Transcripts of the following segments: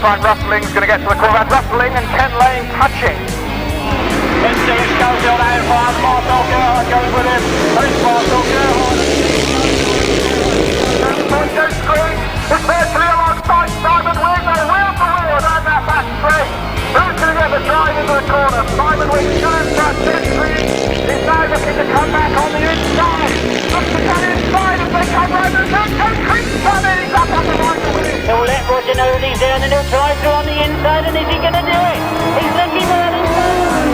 find Rustling's going to get to the corner. Rustling and Ken Lane touching. Let's see Schofield out in front. Marshall Gerhardt goes with him. There's Marshall Gerhardt. Joe Screen is virtually alongside Simon Wigg. They're wheel to wheel down that back straight. Who's going to get the drive into the corner? Simon Wigg turns that Screen. He's now looking to come back on the inside. Looks to come inside as they come round and Joe Screen's coming. He's up on the right of it. He'll let Roger know that he's there and then he'll try through on the inside, and is he going to do it? He's looking for that inside.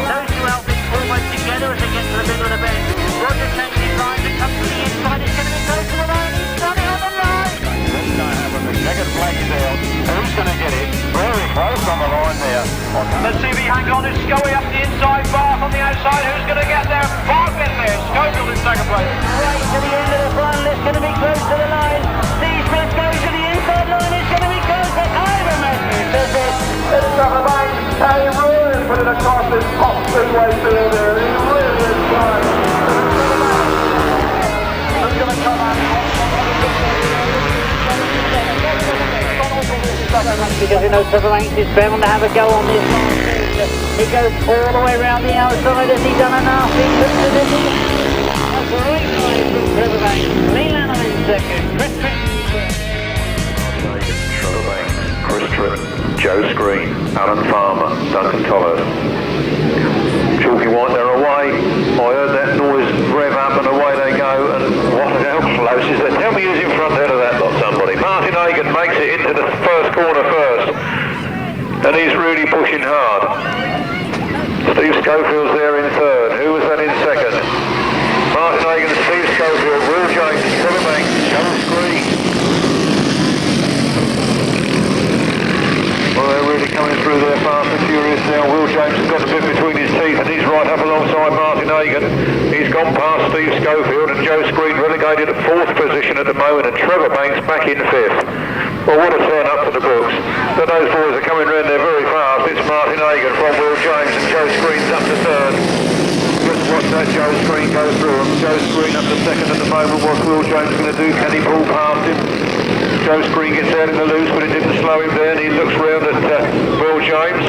Those two outfits almost together as they get to the middle of the bend. Roger changes his line to come to the inside. It's going to be close to the line. He's done it on the line. Let's go have the second flag is out. Who's going to get it? Very close on the line there. Let's see if Hagon is going up the inside. Bath on the outside. Who's going to get there? Bath in there. Schofield in second place. Right to the end of the final. It's going to be close to the line. Steve Smith goes to the inside line. It's going to be close. But Ivan Matthews says it. It's Trevor Banks. Terry Luke put it across this top speedway field there. He really is trying. Who's going to come out? Because you know Trevor Banks is bound to have a go on this. He goes all the way around the outside. Has he done enough? He puts it in. A great line from Trevor Banks. Lee Lanham in second. Chris Tripp. Trevor Banks, Chris Tripp, Joe Screen, Alan Farmer, Duncan Tollard. Chalky White, they're away. I heard that noise rev up and away they go. And what how close is that? Tell me who's in front there of that lot, somebody. Martin Hagon makes it into the first corner first. And he's really pushing hard. Steve Schofield's there in third. Who was that in second? Martin Hagon, Steve Schofield, Will James, Trevor Banks, Joe Screen. Well, they're really coming through there fast and furious now. Will James has got a bit between his teeth and he's right up alongside Martin Hagon. He's gone past Steve Schofield and Joe Screen relegated at fourth position at the moment and Trevor Banks back in fifth. Well, what a turn up to the books. But those boys are coming round there very fast. It's Martin Hagon from Will James and Joe Screen's up to third. Just watch that Joe Screen go through him. Joe Screen up to second at the moment. What's Will James going to do? Can he pull past him? Joe Screen gets out in the loose, but it didn't slow him down. He looks round at Will James.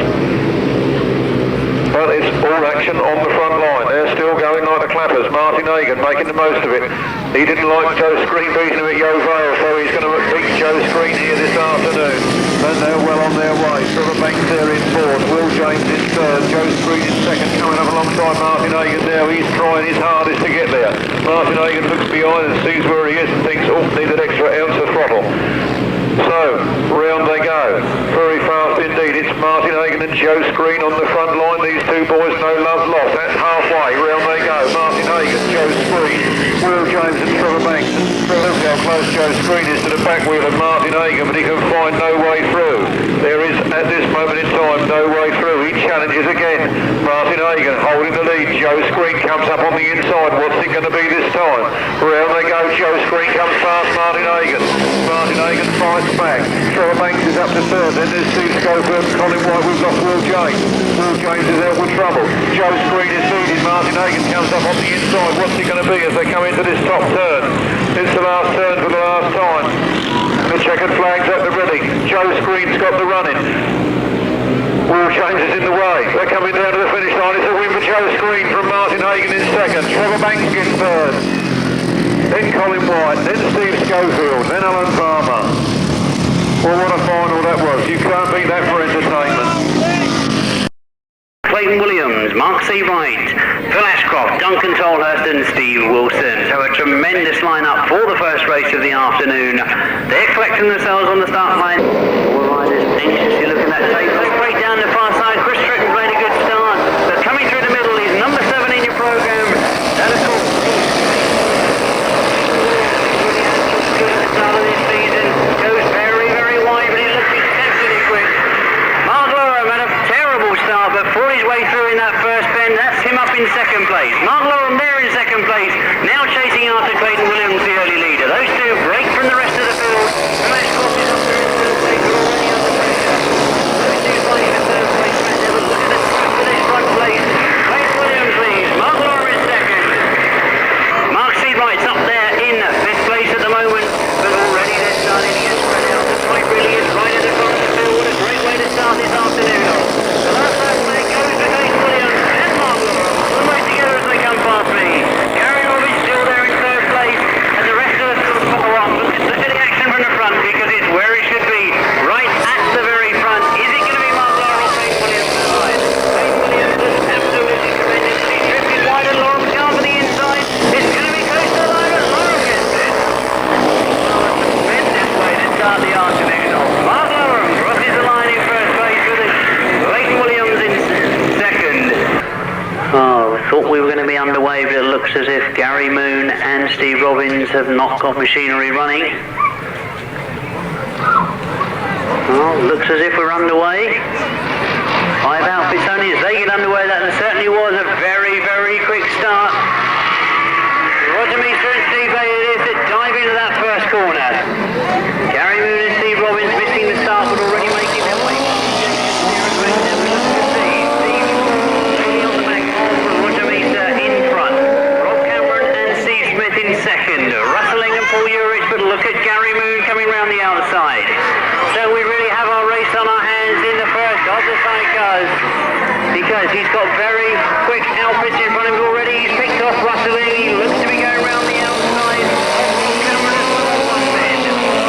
But it's all action on the front line. They're still going like the clappers. Martin Hagon making the most of it. He didn't like Joe Screen beating him at Yeovil Vale, so he's going to beat Joe Screen here this afternoon. And they're well on their way. Trevor Banks there in fourth. Will James in third. Joe Screen in second, coming up alongside Martin Hagon now. He's trying his hardest to get there. Martin Hagon looks behind and sees where he is and thinks, oh, need an extra ounce of throttle. So, round they go. Very fast indeed. It's Martin Hagon and Joe Screen on the front line. These two boys, no love lost. That's halfway. Round they go. Martin Hagon, Joe Screen, Will James and Trevor Banks. And look how close Joe Screen is to the back wheel of Martin Hagon, but he can find no way through. There is, at this moment in time, no way through. He challenges again. Martin Hagon holding the lead. Joe Screen comes up on the inside. What's it going to be this time? Round they go. Joe Screen comes past Martin Hagon. Martin Hagon fights back. Trevor Banks is up to third. Then there's Steve Schofield and Colin White. We've lost Will James. Will James is out with trouble. Joe Screen is leading. Martin Hagon comes up on the inside. What's he going to be as they come into this top turn? It's the last turn for the last time. The checkered flag's at the ready. Joe Screen's got the running. Will James is in the way. They're coming down to the finish line. It's a win for Joe Screen from Martin Hagon in second. Trevor Banks gets third. Then Colin White. Then Steve Schofield. Then Alan Farmer. Well, what a final that was. You can't beat that for entertainment. Clayton Williams, Mark C. Wright, Phil Ashcroft, Duncan Tolhurst and Steve Wilson. So a tremendous lineup for the first race of the afternoon. They're collecting themselves on the start line. All riders anxiously looking at that tape. Straight down the far side. Chris Tripp played a good start. But coming through the middle is number 7 in your programme. That is cool. Good start of this season. Goes very, very wide, but he looks exceptionally quick. Mark Loram had a terrible start, but fought his way through in that first bend. That's him up in second place. Mark Loram there in second place. Now chasing after Clayton Williams, the early leader. Those two break from the rest of the field. And that's Scott is up there in third place, already under pressure. Those two looks as if Gary Moon and Steve Robbins have not got machinery running. Well, looks as if we're underway. 5 outfits only as they get underway. That certainly was a very, very quick start. Roger Measor and Steve Bailey is to dive into that first corner. Gary Moon and Steve Robbins missing the start but already making their way. Look at Gary Moon coming round the outside. So we really have our race on our hands in the first of the sidecars, because he's got very quick outfits in front of him already. He's picked off Rustling. He looks to be going round the outside.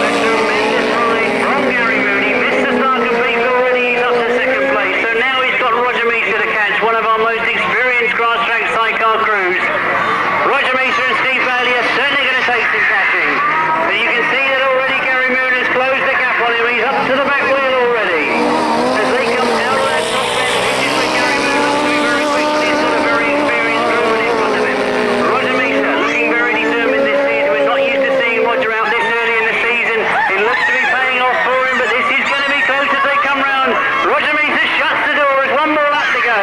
A tremendous ride from Gary Moon. He missed the start completely already. He's up to second place. So now he's got Roger Measor to catch, one of our most experienced Grasstrack sidecar crews. Roger Measor and Steve Bailey are certainly going to take some catching. But you can see that already Gary Moon has closed the gap on him. He's up to the back wheel already. As they come out of that top end, this is where Gary Moon looks to be very quick. He's got a very experienced crew in front of him. Roger Measor looking very determined this season. We're not used to seeing Roger out this early in the season. It looks to be paying off for him, but this is going to be close as they come round. Roger Measor shuts the door. There's one more lap to go.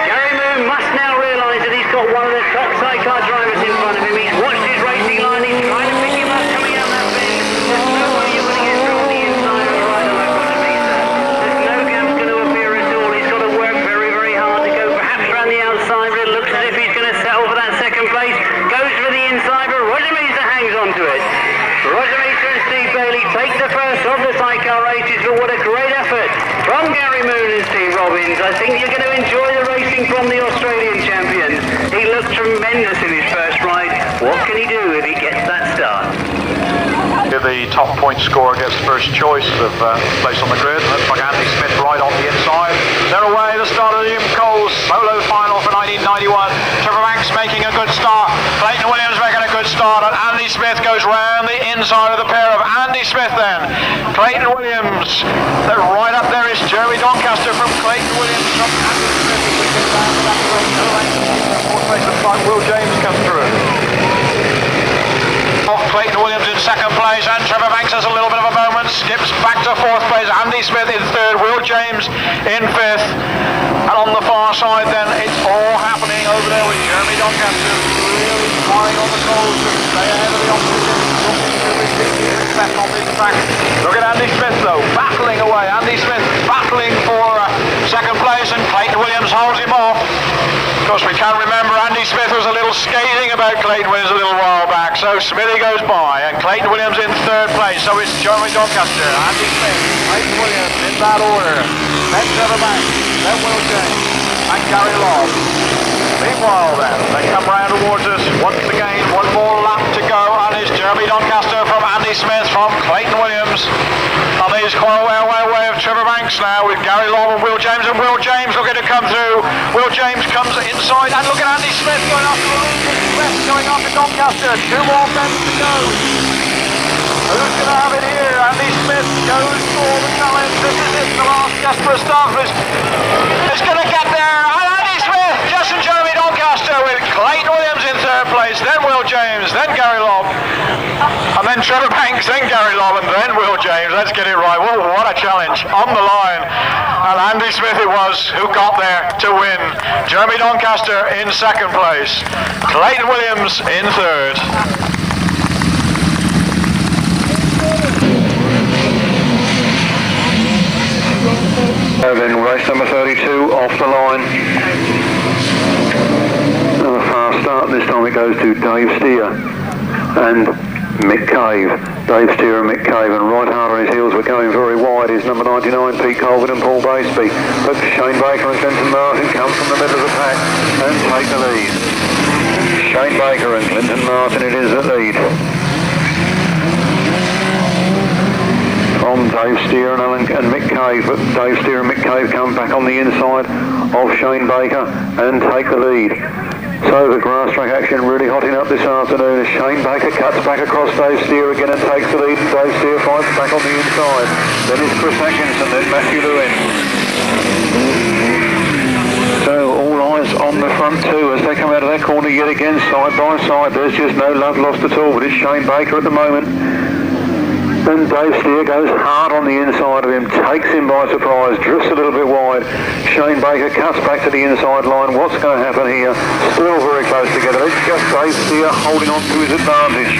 Gary Moon must now realise that he's got one of the top sidecar drivers in front of him. He's watched his racing line. He's trying to pick him up coming out that bend. There's no way you're going to get through on the inside of a rider like Roger Measor. There's no gap's going to appear at all. He's got to work very, very hard to go perhaps around the outside, but it looks as if he's going to settle for that second place. Goes for the inside, but Roger Measor hangs on to it. Roger Measor and Steve Bailey take the first of the sidecar races, but what a great effort from Gary Moon and Steve Robbins. I think you're going to enjoy the racing from the Australian champions. He looked tremendous in his first ride. What can he do if he gets that start? The top point scorer gets first choice of place on the grid. Looks like Andy Smith right on the inside. They're away. The start of the Coles solo final for 1991. Trevor Banks making a good start. Clayton Williams making a good start, and Andy Smith goes round the inside of the pair of Andy Smith then. Clayton Williams. Then right up there is Jeremy Doncaster from Clayton Williams from Andy Smith. As we get down to that race, fourth place looks like Will James comes through. Clayton Williams in second place, and Trevor Banks has a little bit of a moment, skips back to fourth place. Andy Smith in third, Will James in fifth, and on the far side then it's all happening over there with Jeremy Doncaster really flying on the coals to stay ahead of the opposition. Left on this track. Look at Andy Smith though, battling away. Andy Smith battling for second place, and Clayton Williams holds him off. Of course, we can remember Andy Smith was a little scathing about Clayton Williams a little while back, so Smithy goes by, and Clayton Williams in third place. So it's Jeremy Doncaster, Andy Smith, Clayton Williams in that order. Then Trevor Banks, then Will James, and Gary Lobb. Meanwhile then, they come round towards us once again, one more lap to go, and it's Jeremy Doncaster from Andy Smith from Clayton Williams. And he's quite a way away of Trevor Banks now with Gary Lobb and Will James looking to come through. Will James comes inside, and look at Andy Smith going after Doncaster. Two more bends to go. Who's going to have it here? Andy Smith goes for the challenge. This is it, the last desperate start. It's going to get there. And Andy Smith, just and Jeremy Doncaster with Clayton Williams in third place, then Will James, then Gary Lobb, and then Trevor Banks, then Gary Lobb, and then Will James. Let's get it right. Well, what a challenge on the line. And Andy Smith it was who got there to win. Jeremy Doncaster in second place, Clayton Williams in third. Then race number 32 off the line. A fast start. This time it goes to Dave Steer and Mick Cave. Dave Steer and Mick Cave, and right hard on his heels, but going very wide is number 99 Pete Colvin and Paul Baseby. But Shane Baker and Clinton Martin come from the middle of the pack and take the lead. Shane Baker and Clinton Martin it is that lead. From Dave Steer and Mick Cave, but Dave Steer and Mick Cave come back on the inside of Shane Baker and take the lead. So the Grasstrack action really hotting up this afternoon as Shane Baker cuts back across Dave Steer again and takes the lead. Dave Steer fights back on the inside. Then it's Chris Atkinson, then Matthew Lewin. So all eyes on the front too as they come out of that corner yet again, side by side. There's just no love lost at all, but it's Shane Baker at the moment. And Dave Steer goes hard on the inside of him, takes him by surprise, drifts a little bit wide. Shane Baker cuts back to the inside line. What's going to happen here? Still very close together. It's just Dave Steer holding on to his advantage.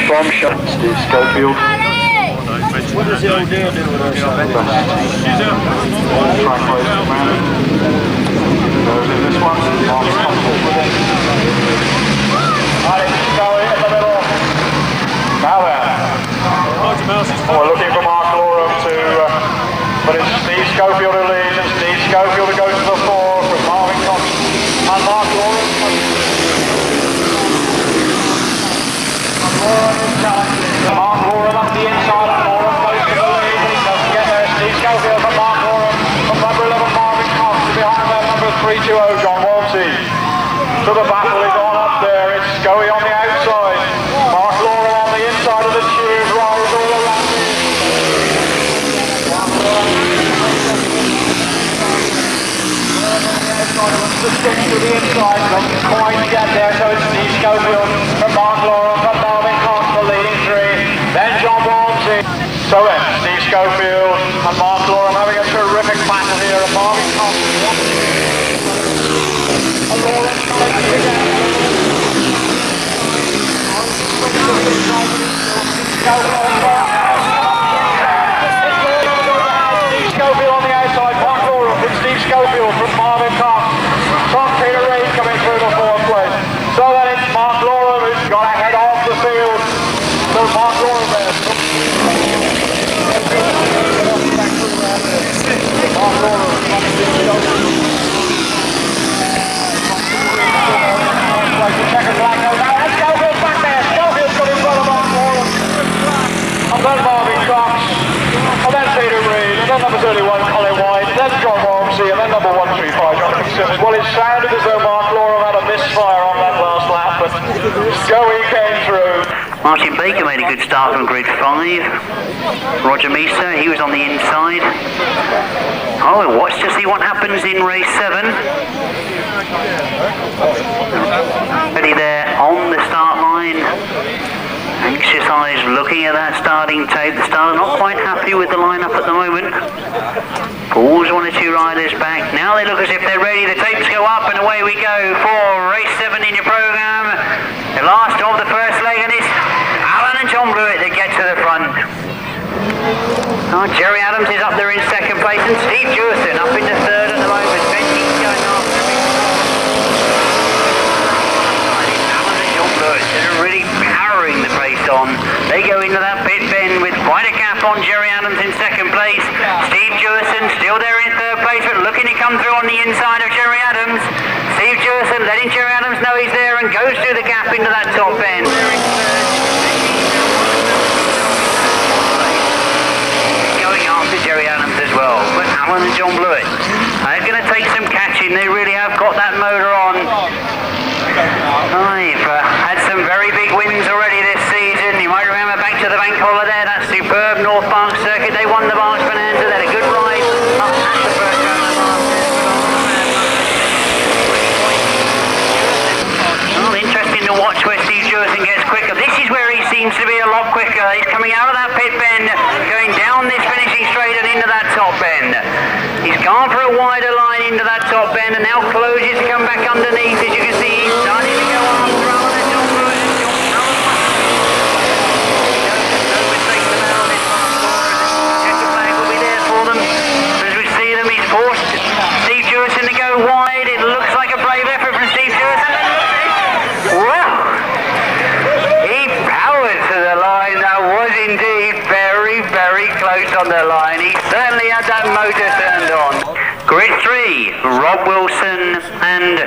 From Steve Schofield. What does the old deal do with us? Track race man. Goes in this one. Mark's comfortable with it. Alex going in the middle. Now then. We're looking for Mark Loram but it's Steve Schofield who leads, and Steve Schofield who goes to the fore from Marvin Cox and Mark Loram. Mark Loram up the inside, and Loram goes to the lead, and he doesn't get there. Steve Schofield from Mark Loram, from number 11 Marvin Cox, behind that number 320 John Blewitt. So the battle is on up there. It's Scoey on the outside, Mark Loram on the inside of the tube, rise all around it. The stick to the inside, doesn't quite get there, so it's Steve Schofield from Mark Loram, from Marvin Cox, the leading three, then John Blewitt. So then, Steve Schofield and Mark Loram having a terrific battle here, and Marvin Cox. And Loram trying to get Steve Schofield on the outside, Mark Loram from Steve Schofield from Marvin Cox. From Peter Reid coming through the fourth place. So then it's Mark Loram who's got to head off the field. So Mark Loram there. Mark Loram. Second flag goes out. And Schofield's back there. Schofield's got in front of Mark Loram. And then Marvin Cox. And then Peter Reid. And then number 31 Colin White. Then John Blewitt. And then number 135 Jonathan Simmons. Well, it sounded as though Mark Loram had a misfire on that last lap, but Scoey came through. Martin Baker made a good start from grid 5. Roger Measor, he was on the inside. Oh, we'll watch to see what happens in race 7. Ready there on the start line. Anxious eyes looking at that starting tape. The starter not quite happy with the lineup at the moment. Pulls one or two riders back. Now they look as if they're ready. The tapes go up and away we go for race 7 in your programme. The last of the first leg, and it's Alan and John Blewitt that get to the front. Oh, Jerry Adams is up there in second place, and Steve Dewison up into third at the moment. Benji's going after him. Alan and John Blewitt, they're really powering the pace on. They go into that pit bend with quite a gap on Jerry Adams in second place. Steve Dewison still there in third place, but looking to come through on the inside of Jerry Adams. Steve Dewison letting Jerry Adams know he's there and goes through the gap into that top end. Going after Jerry Adams as well, but Alan and John Blewitt are going to take some catching. They really have got that motor on. They've had some very big wins already this season. You might remember back to the bank holiday, that superb North Park circuit. They won the Barks Bonanza. They had a good ride up at the first round of the Masters. Well, interesting to watch where Steve Dewison gets quicker. This is where he seems to be a lot quicker. He's coming out of that pit bend, going down this finishing straight and into that top bend. He's gone for a wider line into that top bend and now closes to come back underneath. As you can see, he's starting to go after Alan and John Blewitt. No mistakes allowed. Checker flag will be there for them. As we see them, he's forced Steve Dewison to go wide. It looks like a brave effort from Steve Dewison. Well, he powered to the line. That was indeed very, very close on the line. He certainly had that motor turned on. Grid 3, Rob Wilson and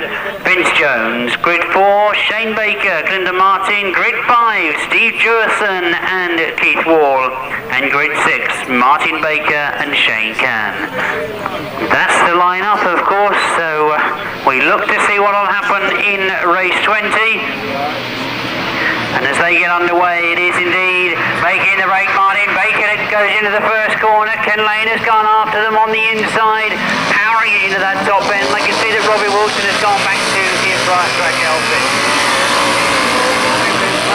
Vince Jones. Grid 4, Shane Baker, Clinton Martin. Grid 5, Steve Dewison and Keith Wall. And Grid 6, Martin Baker and Shane Can. That's the lineup, of course, so we look to see what will happen in race 20. And as they get underway, it is indeed making the break. Martin Baker goes into the first corner. Ken Lane has gone after them on the inside. powering it into that top end. I can see that Robbie Wilson has gone back to his Grasstrack outfit.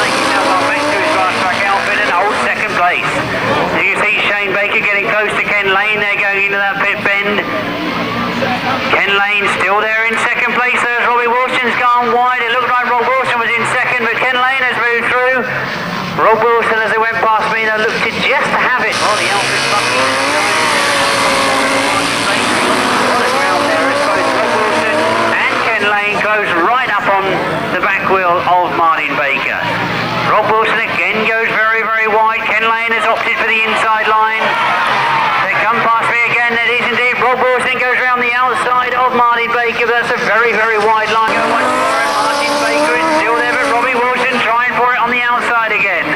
He's now gone back to his Grasstrack outfit and holds second place. You can see Shane Baker getting close to Ken Lane there going into that pit bend. Ken Lane still there in second place. There's Robbie Wilson's gone wide. It looked like Rob Wilson was in second, but Ken Lane has moved through. Rob Wilson, as they went past me, they looked to just to have it. Oh, the outfit's lucky. What a ground there is both Rob Wilson and Ken Lane close right up on the back wheel of Martin Baker. Rob Wilson again goes very, very wide. Ken Lane has opted for the inside line. They come past me again. It is indeed Rob Wilson goes around the outside of Martin Baker. But that's a very, very wide line. Martin Baker is still there, but Robbie Wilson trying for it on the outside again.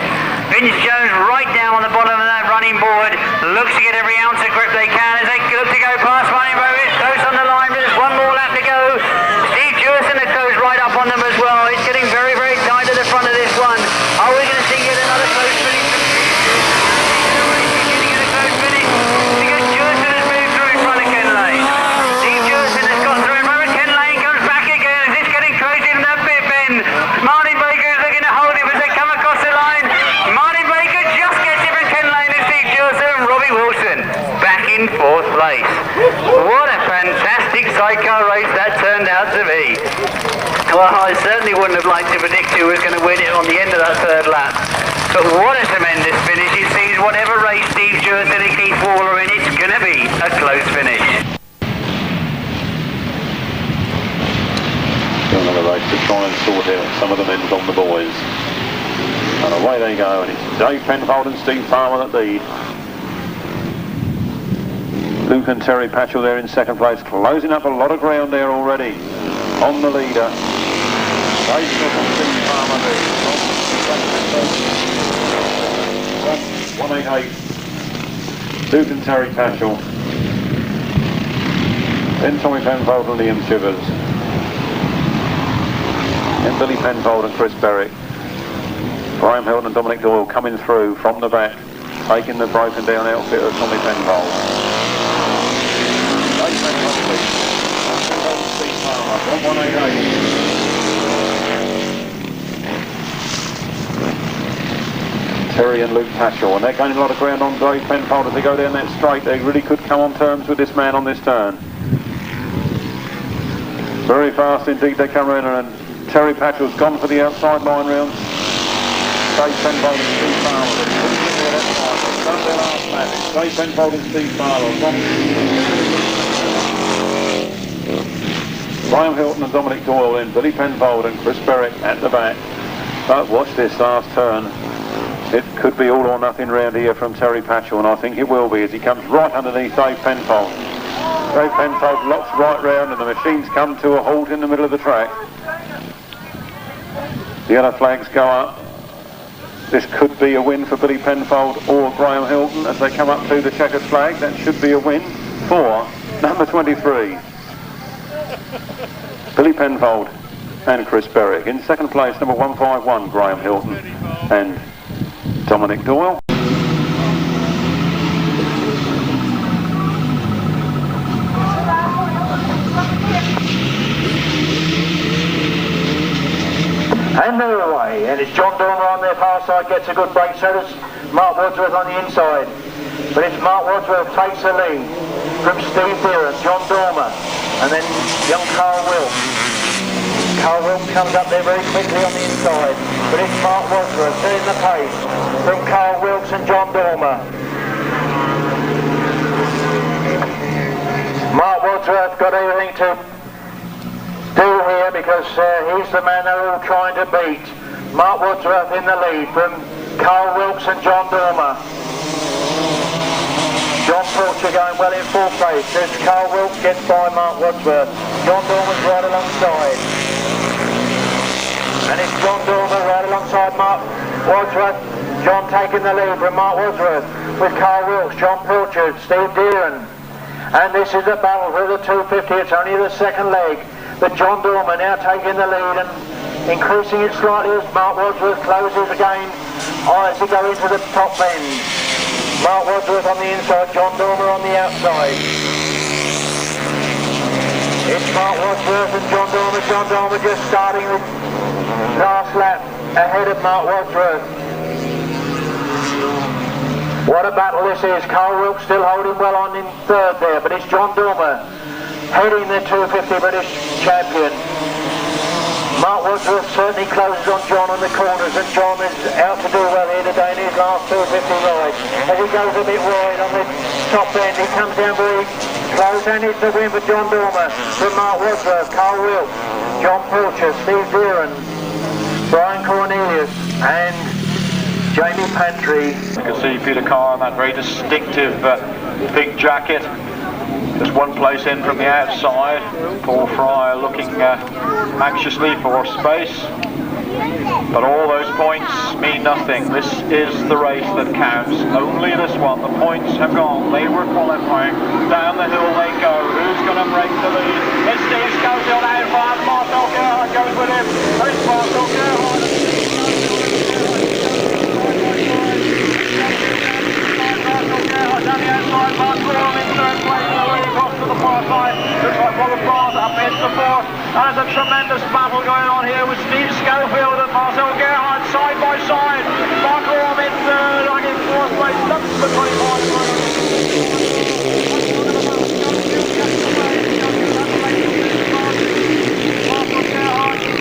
Vince Jones right down on the bottom of that running board. Looks to get every ounce of grip they can as they look to go past Martin Baker. It's close on the line, but there's one more lap to go. Steve Dewison has closed right up on them as well. It's getting very, very tight at the front of this one. Are we going to see yet another close finish? Fourth place. What a fantastic sidecar race that turned out to be. Well, I certainly wouldn't have liked to predict who was going to win it on the end of that third lap. But what a tremendous finish. It seems whatever race Steve Dewison and Keith Waller in, it's going to be a close finish. Another race to try and sort out some of the men's on the boys. And away they go, and it's Dave Penfold and Steve Farmer that lead. Luke and Terry Pachol there in second place, closing up a lot of ground there already on the leader. Dave Penfold and Steve Farmer lead. 188. Luke and Terry Pachol. Then Tommy Penfold and Liam Chivers. Then Billy Penfold and Chris Berwick. Graham Hilton and Dominic Doyle coming through from the back, taking the broken down outfit of Tommy Penfold. Terry and Luke Pachol, and they're gaining a lot of ground on Dave Penfold as they go down that straight. They really could come on terms with this man on this turn. Very fast indeed they come around, and Terry Pachol's gone for the outside line round. Dave Penfold and Steve Farmer. Dave Penfold and Steve Farmer. Graham Hilton and Dominic Doyle in, Billy Penfold and Chris Berwick at the back. But watch this last turn. It could be all or nothing round here from Terry Pachol, and I think it will be as he comes right underneath Dave Penfold. Dave Penfold locks right round and the machines come to a halt in the middle of the track. The yellow flags go up. This could be a win for Billy Penfold or Graham Hilton as they come up to the checkered flag. That should be a win for number 23. Billy Penfold and Chris Berwick. In second place, number 151, Graham Hilton and Dominic Doyle. And they're away, and it's John Dormer on their far side, gets a good break, so does Mark Wadsworth on the inside. But it's Mark Wadsworth takes the lead from Steve Deere and John Dormer, and then young Carl Wilkes. Carl Wilkes comes up there very quickly on the inside, but it's Mark Wadsworth setting the pace from Carl Wilkes and John Dormer. Mark Wadsworth got everything to do here because he's the man they're all trying to beat. Mark Wadsworth in the lead from Carl Wilkes and John Dormer. John Porcher going well in fourth place. There's Carl Wilkes gets by Mark Wadsworth. John Dormer's right alongside. And it's John Dormer right alongside Mark Wadsworth. John taking the lead from Mark Wadsworth with Carl Wilkes, John Porcher, Steve Deeren. And this is a battle for the 250. It's only the second leg. But John Dormer now taking the lead and increasing it slightly as Mark Wadsworth closes again as he goes into the top end. Mark Wadsworth on the inside, John Dormer on the outside. It's Mark Wadsworth and John Dormer. John Dormer just starting the last lap ahead of Mark Wadsworth. What a battle this is. Carl Wilkes still holding well on in third there, but it's John Dormer heading the 250 British champion. Mark Wadsworth certainly closes on John on the corners, and John is out to do well here today in his last 250 ride. As he goes a bit wide on the top end, he comes down very close, and it's a win for John Dormer from Mark Wadsworth, Carl Wilkes, John Porcher, Steve Deeren, Brian Cornelius, and Jamie Pantry. You can see Peter Carr in that very distinctive pink jacket. Just one place in from the outside. Paul Fryer looking anxiously for space. But all those points mean nothing. This is the race that counts. Only this one. The points have gone. They were qualifying. Down the hill they go. Who's going to break the lead? It's Steve Schofield out front. Marcel Gerhardt goes with him. It's Marcel Gerhardt. Down the outside, Mark Loram in third place, away across to the far side. Looks like Robert Barnes up into the fourth. And there's a tremendous battle going on here with Steve Schofield and Marcel Gerhardt side by side. Mark Loram in third, and in fourth place, that's the 25.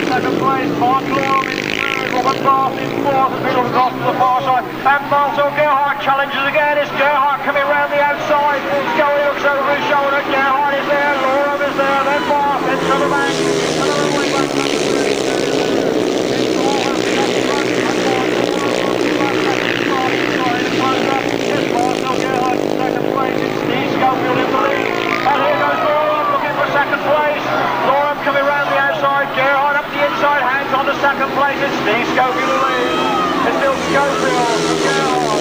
Second place, Mark Loram in third, Robert Barnes in fourth, and Peter across to the far side. And Marcel Gerhardt challenges again. It's Gerhardt coming round the outside. Scully looks over his shoulder. Gerhardt is there, Loram is there, then Barnes, then Trevor Banks. Another way back to the street. It's Marcel Gerhardt in second place. It's Steve Schofield in the lead. And here goes Loram looking for second place. Loram coming round the outside. Gerhardt up the inside, hands on to second place. It's Steve Schofield in the lead. It's still Schofield from Gerhardt.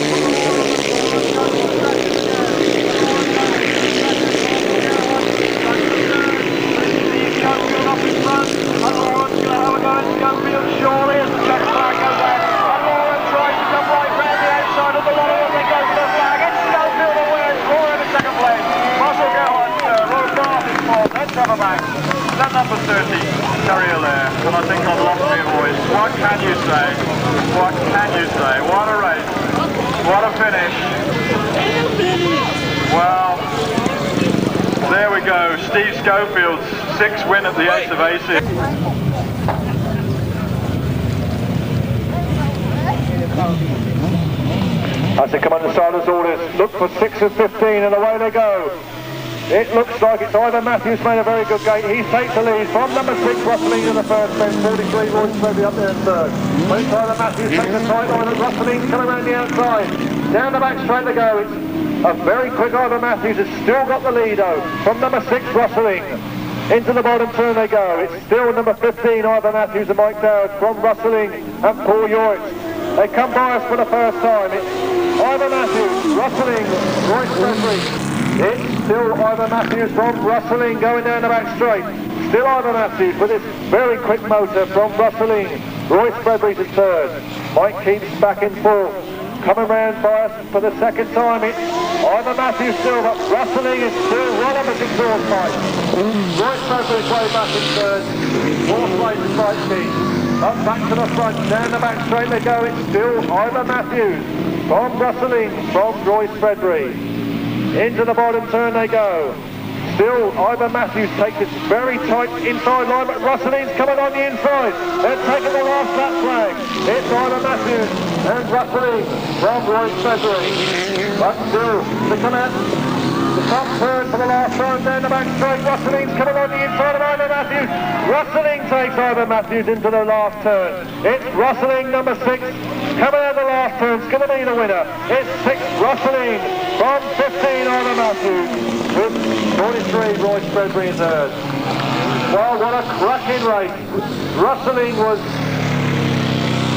Schofield up in front, and Loram's going to have a go at Schofield surely as the checker flag goes out. And Loram tries to come right round the outside of the line as they go for the flag. It's Schofield who wins. Loram in second place. Marcel Gerhardt third. Robert Barnes in fourth. Then Trevor Banks. Then number 30, Terry there. And I think I've lost my voice. What can you say? What can you say? What a race. What a finish. Well, there we go. Steve Schofield's 6th win at the Ace of Aces. As they come under silence orders, look for 6 and 15 and away they go. It looks like it's Ivan Matthews made a very good gate. He takes the lead from number 6, Rustling in the first, then 43, Roy Spready up there in third. But it's Ivan Matthews takes the tight line and Rustling's coming around the outside. Down the back straight they go. It's a very quick Ivan Matthews has still got the lead though. From number 6, Rustling. Into the bottom turn they go. It's still number 15, Ivan Matthews and Mike Dowd from Rustling and Paul York. They come by us for the first time. It's Ivan Matthews, Rustling, Roy Spready. It's still Ivan Matthews from Rustling going down the back straight. Still Ivan Matthews with this very quick motor from Rustling. Roy Spreadbury's in third. Mike keeps back in fourth. Coming round by us for the second time. It's Ivan Matthews still, but Rustling is still right up at exhaust pipe. Roy Spreadbury's way back in third. Fourth place is Mike Keith. Up back to the front, down the back straight they go. It's still Ivan Matthews from Rustling, from Roy Spreadbury. Into the bottom turn they go. Still, Ivan Matthews takes this very tight inside line, but Rustling's coming on the inside. They're taking the last lap flag. It's Ivan Matthews and Rustling from Roy Spreadbury. But still, they come out the top turn for the last turn down the back straight. Rustling's coming on the inside of Ivan Matthews. Rustling takes Ivan Matthews into the last turn. It's Rustling, number 6. Coming out the last turn, it's going to be the winner. It's 6 Rustling from 15 Ivan Matthews with 43 Roy Spreadbury in third. Well, what a cracking race. Rustling was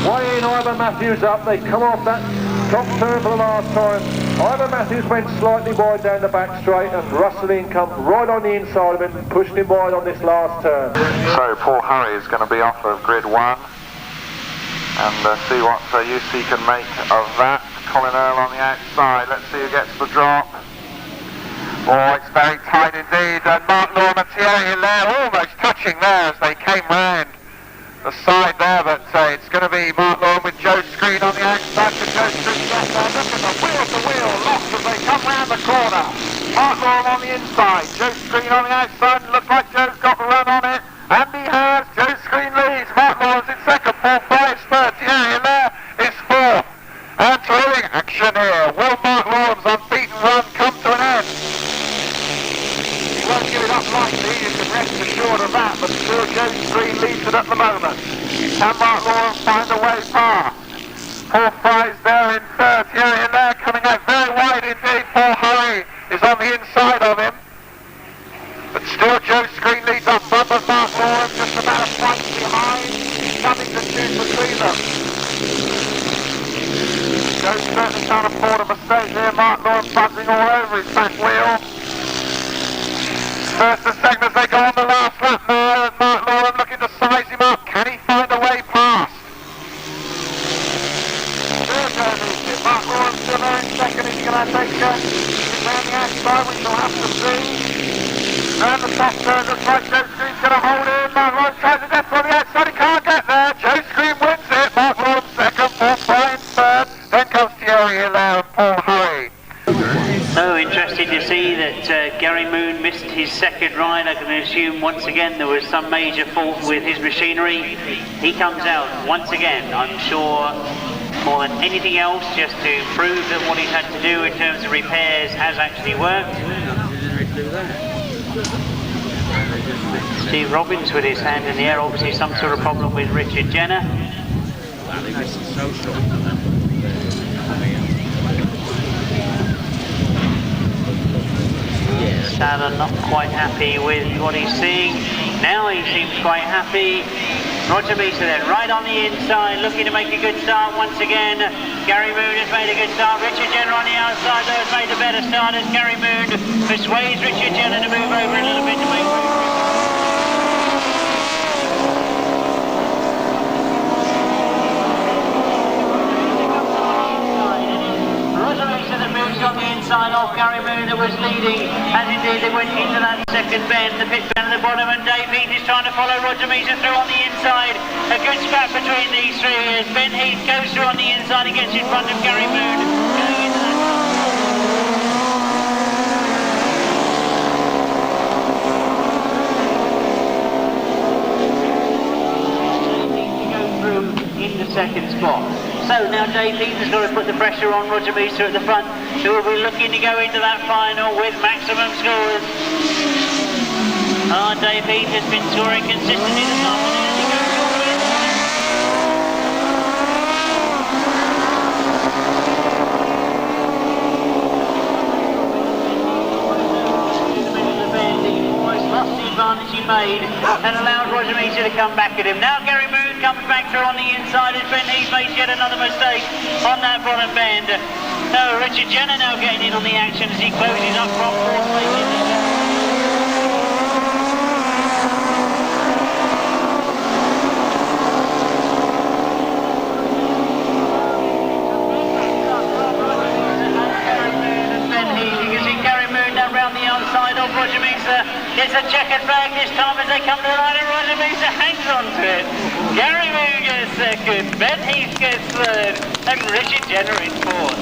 weighing Ivan Matthews up. They come off that top turn for the last time. Ivan Matthews went slightly wide down the back straight and Rustling come right on the inside of it and pushed him wide on this last turn. So Paul Hurry is going to be off of grid 1. And see what UC can make of that. Colin Earl on the outside. Let's see who gets the drop. Oh, it's very tight indeed, and Mark Loram and Thierry there almost touching there as they came round the side there, but it's going to be Mark Loram with Joe Screen on the outside. To Joe Screen, yes, look at the wheel-to-wheel locked as they come round the corner. Mark Loram on the inside, Joe Screen on the outside. Looks like Joe's got the run on it, and he has. Joe Screen leads. Mark Loram's in second, Paul Fry's third. Thierry there is fourth. And thrilling action here. Will Mark Loram's unbeaten run come to an end? He won't give it up lightly, you can rest assured of that, but still Joe Screen leads it at the moment. Can Mark Loram find a way past? Paul Fry's there in third. Thierry there coming out very wide indeed. Paul Hurry is on the inside of him. But still Joe Screen leads up front, but Mark Loram just about a point behind. Nothing to choose between them. Joe certainly can't afford a mistake here. Mark Loram buzzing all over his back wheel. First and second as they go on the last lap now, and Mark Loram looking to size him up. Can he find a way past? Still Jeremy, Mark Loram still there in second. Is he going to take him around the outside? We shall have to see. Around the top turn, looks like Joe Screen's going to hold in. Mark Loram tries to get from the outside. He can't get there. Joe Screen wins it. Mark Loram second, Paul Fry in third. Then comes Thierry Hilaire and Paul Hurry. So interesting to see that Gary Moon missed his second ride. I can assume once again there was some major fault with his machinery. He comes out once again, I'm sure, more than anything else, just to prove that what he's had to do in terms of repairs has actually worked. See Robbins with his hand in the air, obviously some sort of problem with Richard Jenner. Sadler not quite happy with what he's seeing. Now he seems quite happy. Roger Measor then right on the inside, looking to make a good start once again. Gary Moon has made a good start. Richard Jenner on the outside though has made a better start as Gary Moon persuades Richard Jenner to move over a little bit to make room for him. On the inside of Gary Moon that was leading, and indeed they went into that second bend, the pit bend at the bottom, and Dave Heath is trying to follow Roger Measor through on the inside. A good scrap between these three as Ben Heath goes through on the inside and gets in front of Gary Moon. Going into that in the second spot. So now Dave Heath has got to put the pressure on Roger Measor at the front, who will be looking to go into that final with maximum scores. Dave Heath has been scoring consistently this afternoon as he goes all the way in the lost the advantage he made and allowed Roger Measor to come back at him. Now Gary Moon comes back through on the inside as Ben Heath makes yet another mistake on that bottom bend. No, Richard Jenner now getting in on the action as he closes up from fourth place. Roger Measor gets a checkered flag this time as they come to the line, and Roger Measor hangs on to it. Gary Moon gets second, Ben Heath gets third, and Richard Jenner in fourth.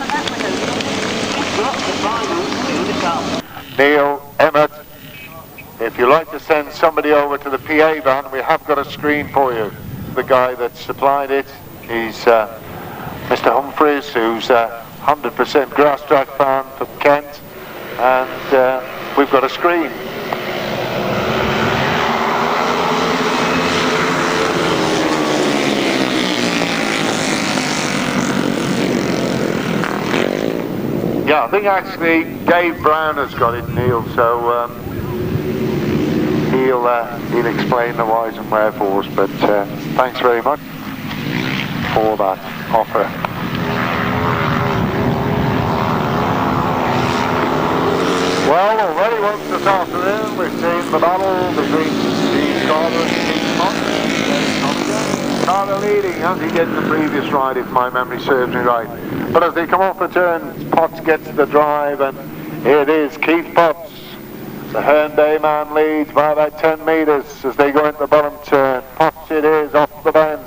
And that was the final still to come. Neil, Emmett, if you'd like to send somebody over to the PA van, we have got a screen for you. The guy that supplied it is Mr. Humphreys, who's 100% Grasstrack fan from Kent. And we've got a screen. Yeah, I think actually Dave Brown has got it, Neil, so he'll explain the whys and wherefores, but thanks very much for that offer. Well, already once this afternoon we've seen the battle between Steve Carter and Steve Moss. Carter leading as he did in the previous ride, if my memory serves me right. But as they come off the turn, Potts gets the drive and It is Keith Potts. The Hyundai man leads by about 10 metres as they go into the bottom turn. Potts it is off the bend.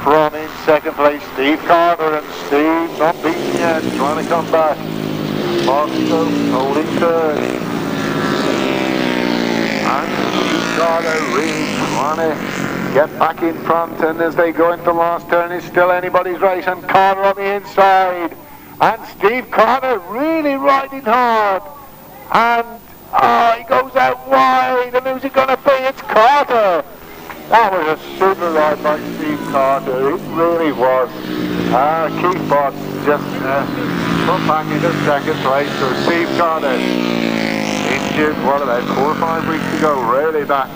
From in second place, Steve Carter, and Steve not beaten yet, trying to come back. Mark Loram holding third. And Steve Carter really trying to get back in front, and as they go into the last turn, it's still anybody's race, and Carter on the inside. And Steve Carter really riding hard. And he goes out wide, and who's it going to be? It's Carter. That was a super ride by Steve Carter, it really was. Keith Potts just put back into second place, so Steve Carter injured, what, about 4 or 5 weeks ago, really back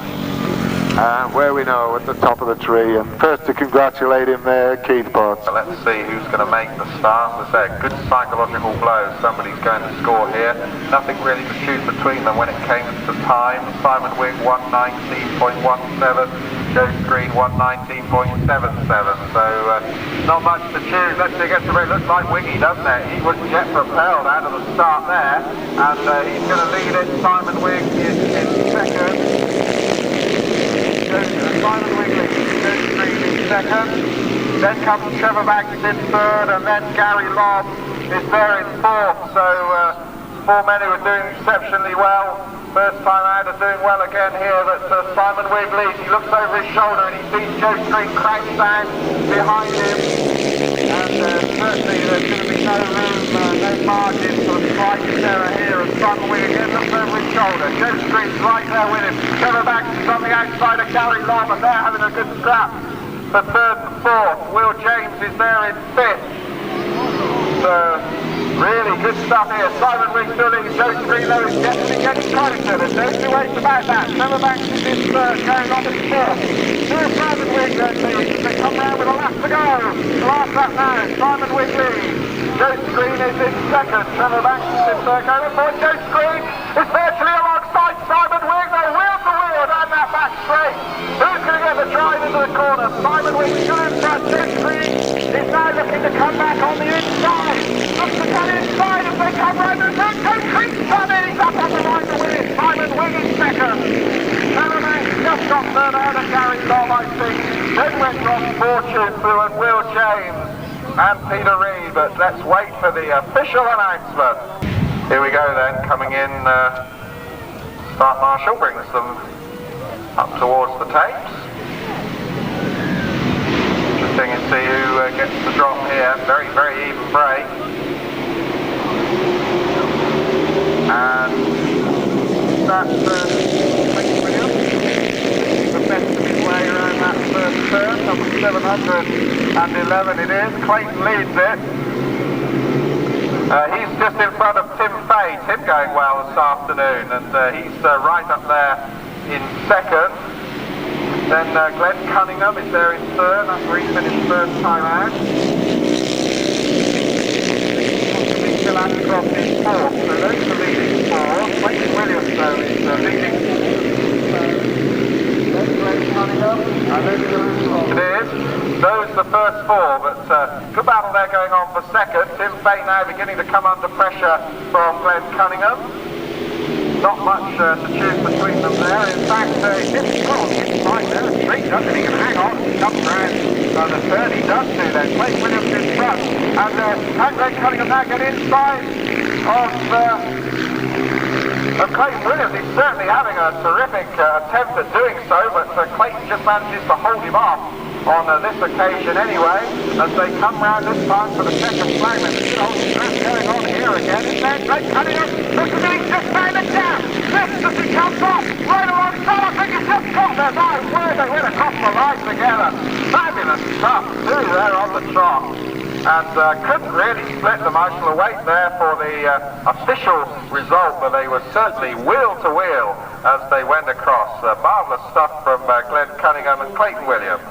where we know, at the top of the tree. And first to congratulate him there, Keith Potts. Let's see who's going to make the start. As I say, a good psychological blow. Somebody's going to score here. Nothing really to choose between them when it came to time. Simon Wigg 119.17, Joe Screen 119.77. So not much to choose. Let's see, it looks like Wiggy, doesn't it? He was jet propelled out of the start there, and he's going to lead it. Simon Wigg is in second. Simon Wigley, Joe Screen in second. Then comes Trevor Banks in third, and then Gary Lobb is there in fourth. So 4 men who are doing exceptionally well. First time out are doing well again here, but Simon Wigg leads. He looks over his shoulder and he sees Joe Screen crank down behind him. And certainly there's going to be no room, no margin for a slight error here. And Simon Wigg again looks over his shoulder. Joe Screen's right there with him. Trevor Banks is on the outside of Gary Lobb, and they're having a good scrap for third and fourth. Will James is there in fifth. So really good stuff here. Simon Wigg still leading. Joe Screen though is getting character. There's no two ways about that. Trevor Banks is in third, going on in fourth. Here's Simon Wigg then leads. They come round with a lap to go. The last lap now. Simon Wigg leads. Joe Screen is in second. Trevor Banks is in third. Going on board. Joe Screen is virtually alongside Simon Wigg. They're wheel to wheel down that back straight. Who's going to get the drive into the corner? Simon Wigg still in front. Joe Screen is now looking to come back on the inside. Looks to come inside as they come round the turn. Joe Screen's coming. He's up on the line to win it. Simon Wigg is second. Trevor Banks just got third out of Gary Lobb, I think. Then went Ross Fortune through and Will James and Peter Reid, but let's wait for the official announcement. Here we go then, coming in, Start Marshal brings them up towards the tapes. Interesting to see who gets the drop here. Very, very even break. And that's Clayton Williams. The best of his way around that first turn, number 711 it is. Clayton leads it. He's just in front of Tim Fay. Tim going well this afternoon, and he's right up there in second. Then Glenn Cunningham is there in third. That's where he finished first time out. Still Ashcroft in fourth, so those are the leading four. Clayton Williams though is leading. It is. Those the first four, but good battle there going on for second. Tim Fay now beginning to come under pressure from Glenn Cunningham. Not much to choose between them there. In fact, Tim's right there. Street doesn't even hang on. He comes round the third. He does do then. Clayton Williams in front. And Glenn Cunningham now get inside of Clayton Williams. He's certainly having a terrific attempt at doing so, but Clayton just manages to hold him off on this occasion anyway, as they come round this time for the second flag. There's a good old scrap going on here again. It's there, Glenn Cunningham. Looks as if he's just found a gap. Lifts as he comes off. Right alongside, I think he's just got there. My word, they went across the line together. Fabulous stuff, too, there on the trot. And couldn't really split the marshal weight there for the official result, but they were certainly wheel to wheel as they went across. Marvellous stuff from Glenn Cunningham and Clayton Williams.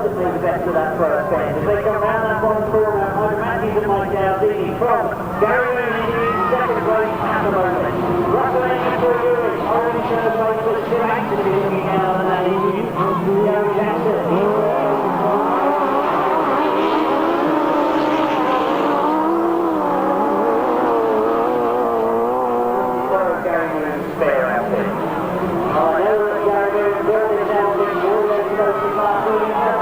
relatively the best of that first bend. As they come round that one corner, Roger Measor and Mike Dowdini from Gary Williams in second place at the moment. Russell for years, already shown place was still actively looking down on that issue. Gary Jackson. Gary Williams spare out there. Gary Williams building down the wall, there's the most of Mark Williams.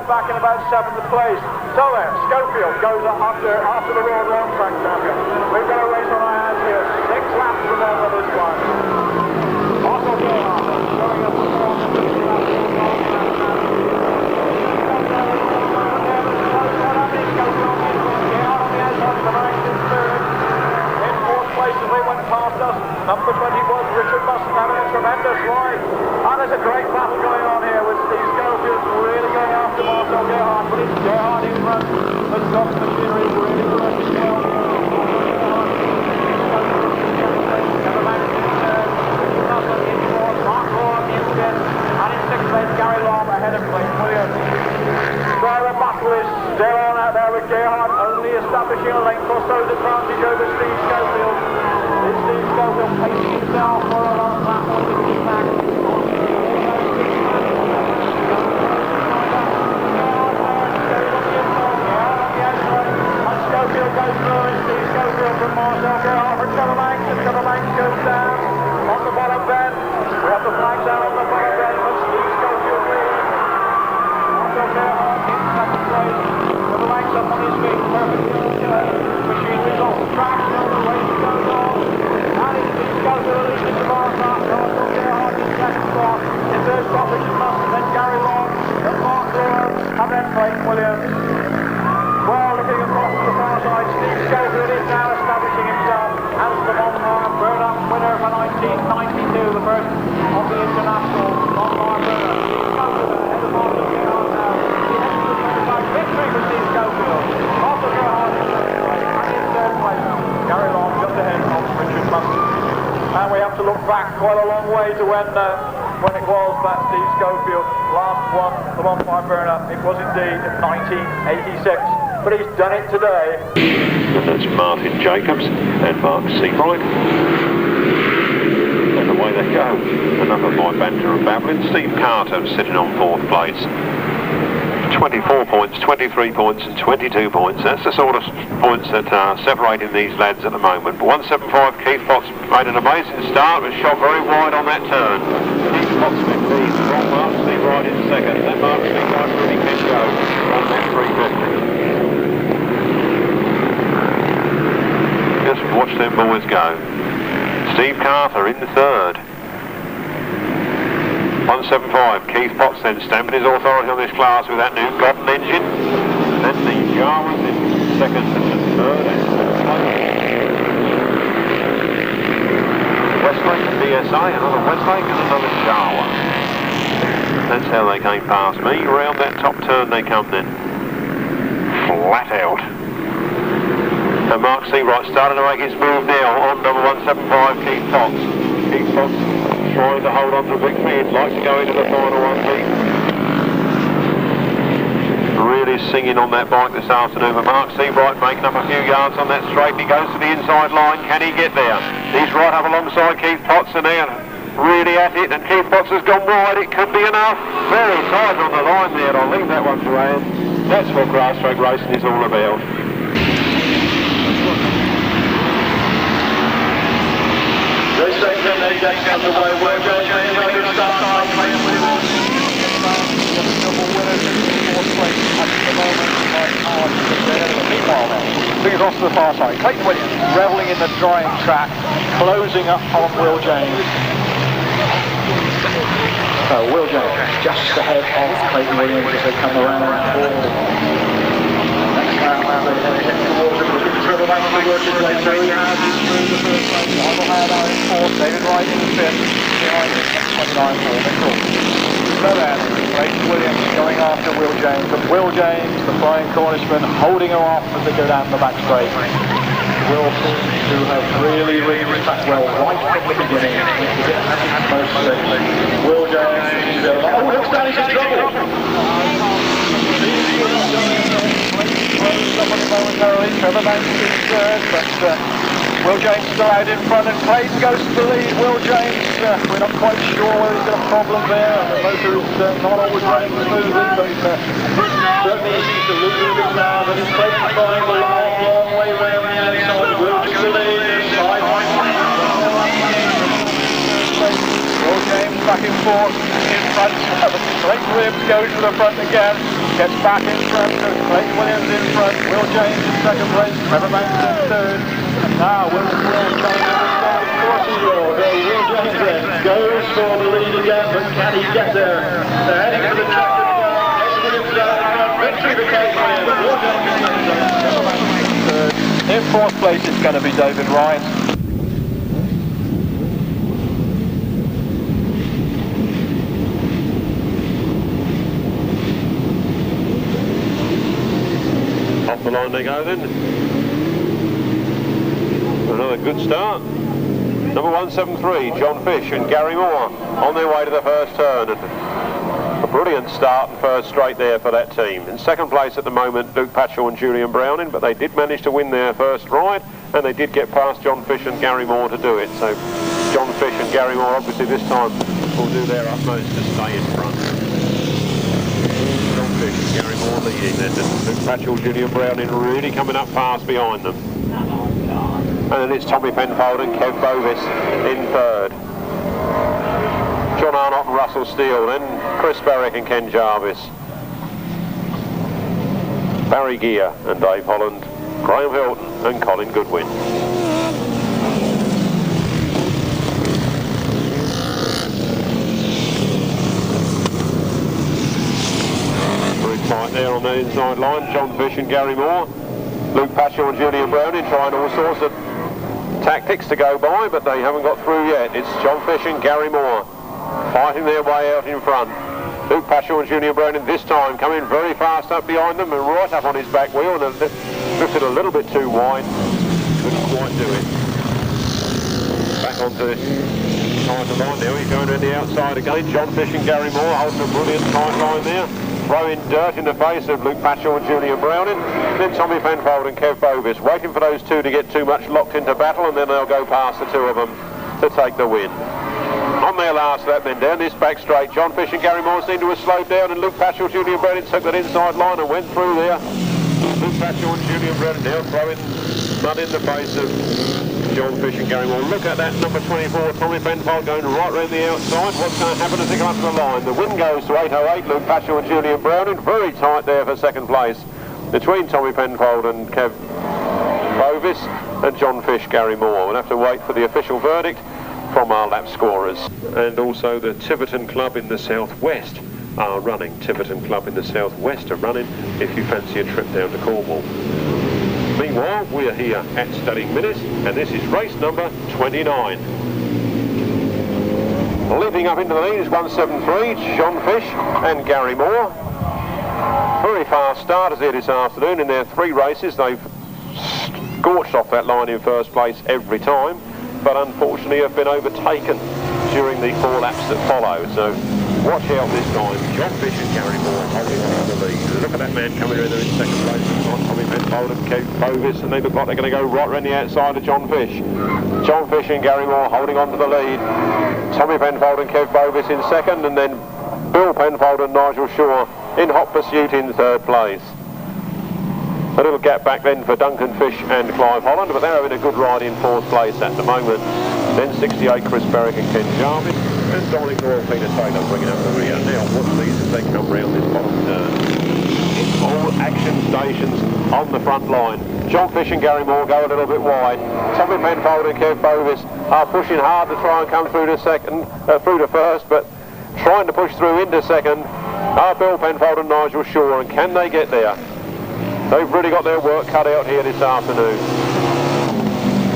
Back in about 7th place. So there, Schofield goes up after the Royal Grasstrack champion. We've got a race on our hands here. 6 laps remember this one. Also Gerhard showing up the front. In 4th place as they went past us. Number 20 was Richard Musson having a tremendous ride. And there's a great battle going on here with Steve Schofield really going after Marcel Gerhard, but it's Gerhard in front. The stock machinery is really working well. Mark Loram in 10th, and in 6th place Gary Loram ahead of Clayton Williams. So the battle is still on out there with Gerhard only establishing a length or so's advantage over Steve Schofield. It's Steve Schofield pacing himself for a long platform to keep back. Schofield goes through and Steve Schofield from Marcel Gerhard for Trevor Banks, and Trevor Banks goes down on the bottom bend. We have the flags out on the bottom bend, but Steve Schofield leads. Marcel Gerhard in 2nd place. Trevor Banks up on his feet, perfectly on the turn. Machinery's off the track, still the race goes on. And it's Steve Schofield leading the bar back. Marcel Gerhard in 2nd spot. In 3rd spot, Richard Musson, then Gary Long, then Mark Loram, and then Clayton Williams. Well, looking across to the far side, Steve Schofield is now establishing himself as the Monmar Burnham winner for 1992, the first of the international Monmar Burnham. Steve Schofield ahead of Marcel Gerhard now. He heads to the 25 victory for Steve Schofield. Marcel Gerhard in 2nd place, and in 3rd place, Gary Long just ahead of Richard Musson. And we have to look back quite a long way to when it was that Steve Schofield last won the Monmar Burnham. It was indeed 1986. But he's done it today. And that's Martin Jacobs and Mark Seabright. And away they go. Enough of my banter and babbling. Steve Carter sitting on 4th place. 24 points, 23 points and 22 points. That's the sort of points that are separating these lads at the moment. But 175 Keith Potts made an amazing start, but shot very wide on that turn. Keith Potts went lead, from Mark Seabright in 2nd. That Mark Seabright really can go on that 350. Just watch them boys go. Steve Carter in the 3rd. 175, Keith Potts then stamping his authority on this class with that new Godden engine. Then the Jawas in 2nd and 3rd. Westlake and DSA, another Westlake and another Jawa. That's how they came past me. Round that top turn they come then. Flat out. And Mark Seabright starting to make his move now on number 175, Keith Potts. Keith Potts trying to hold on to victory. He'd like to go into the final one, Keith. Really singing on that bike this afternoon, but Mark Seabright making up a few yards on that straight. He goes to the inside line. Can he get there? He's right up alongside Keith Potts and they're really at it, and Keith Potts has gone wide. It could be enough. Very tight on the line there. I'll leave that one to Anne. That's what Grasstrack racing is all about. Dave Penfold away. Will James made a good start. Clayton Williams. Double winners in fourth place at the moment. Meanwhile then, brings us to the far side. Clayton Williams revelling in the drying track, closing up on Will James. So Will James just ahead of Clayton Williams as they come around the corner. Next round they head towards him. Trevor Banks will work his way through. He has through the first place. Michael Hagon in fourth. David Wright in fifth. Behind him, 29 for Nickel. So then, Clayton Williams going after Will James, but Will James, the flying Cornishman, holding her off as they go down the back straight. Will seems to have really ridden the track well right from the beginning. Will James, looks down, he's in trouble. Momentarily, Trevor Banks in third, but Will James still out in front, and Clayton goes to the lead. Will James, we're not quite sure whether he's got a problem there, and the motor is not always running smoothly, but certainly he seems to lose a bit now, but it's Clayton flying a long way round the outside. Will to the lead, inside. Will James back in fourth, in front. Clayton Williams goes to the front again, gets back in front, so Clayton Williams in front, Will James in second place, Trevor Banks in third. Now Will James coming out of course he will. Will James then goes for the lead again, but can he get there? They're heading for the track again. Williams down in front, victory to Clayton Williams. Will James in third. In fourth place it's going to be David Wright. Off the line they go then. Another good start. Number 173, John Fish and Gary Moore on their way to the first turn. And a brilliant start and first straight there for that team. In second place at the moment, Luke Pachol and Julian Browning, but they did manage to win their first ride, and they did get past John Fish and Gary Moore to do it. So John Fish and Gary Moore obviously this time will do their utmost to stay in front. John Fish and Gary Moore leading then, and Luke Pachol, Julian Browning really coming up fast behind them. And then it's Tommy Penfold and Kev Bovis in third. John Arnott and Russell Steele, then Chris Berwick and Ken Jarvis. Barry Gear and Dave Holland, Graham Hilton and Colin Goodwin. Very tight there on the inside line, John Fish and Gary Moore. Luke Pachol and Julian Browning trying all sorts of tactics to go by, but they haven't got through yet. It's John Fish and Gary Moore fighting their way out in front. Luke Pachol and Julian Browning this time coming very fast up behind them and right up on his back wheel, and lifted a little bit too wide. Couldn't quite do it. Back onto the line now. He's going around the outside again. John Fish and Gary Moore holding a brilliant tight line there. Throwing dirt in the face of Luke Pachol and Julian Browning. Then Tommy Penfold and Kev Bovis waiting for those two to get too much locked into battle, and then they'll go past the two of them to take the win. On their last lap then, down this back straight, John Fish and Gary Moore seem to have slowed down, and Luke Pachol, Julian Browning took that inside line and went through there. Luke Pachol and Julian Browning now throwing mud in the face of John Fish and Gary Moore. Look at that number 24, Tommy Penfold going right round the outside. What's going to happen as they come up to the line? The win goes to 808, Luke Pachol and Julian Browning. Very tight there for second place between Tommy Penfold and Kev Bovis and John Fish, Gary Moore. We'll have to wait for the official verdict from our lap scorers. And also the Tiverton Club in the southwest are running. Tiverton Club in the southwest are running if you fancy a trip down to Cornwall. Meanwhile, we're here at Studding Minutes, and this is race number 29. Leaping up into the lead is 173, John Fish and Gary Moore. Very fast starters here this afternoon. In their three races, they've scorched off that line in first place every time, but unfortunately have been overtaken during the 4 laps that follow. So watch out this time. John Fish and Gary Moore holding on to the lead. Look at that man coming in there in second place. Tommy Penfold and Kev Bovis, and they look like they're going to go right around the outside of John Fish. John Fish and Gary Moore holding on to the lead. Tommy Penfold and Kev Bovis in second, and then Bill Penfold and Nigel Shaw in hot pursuit in third place. A little gap back then for Duncan Fish and Clive Holland, but they're having a good ride in fourth place at the moment. Then 68, Chris Berwick and Ken Jarvis. And Dominic Doyle, Peter Taylor bringing up the rear. Now, watch these as they come round this bottom turn. It's all action stations on the front line. John Fish and Gary Moore go a little bit wide. Tommy Penfold and Kev Bovis are pushing hard to try and come through to first, but trying to push through into second are Bill Penfold and Nigel Shaw, and can they get there? They've really got their work cut out here this afternoon.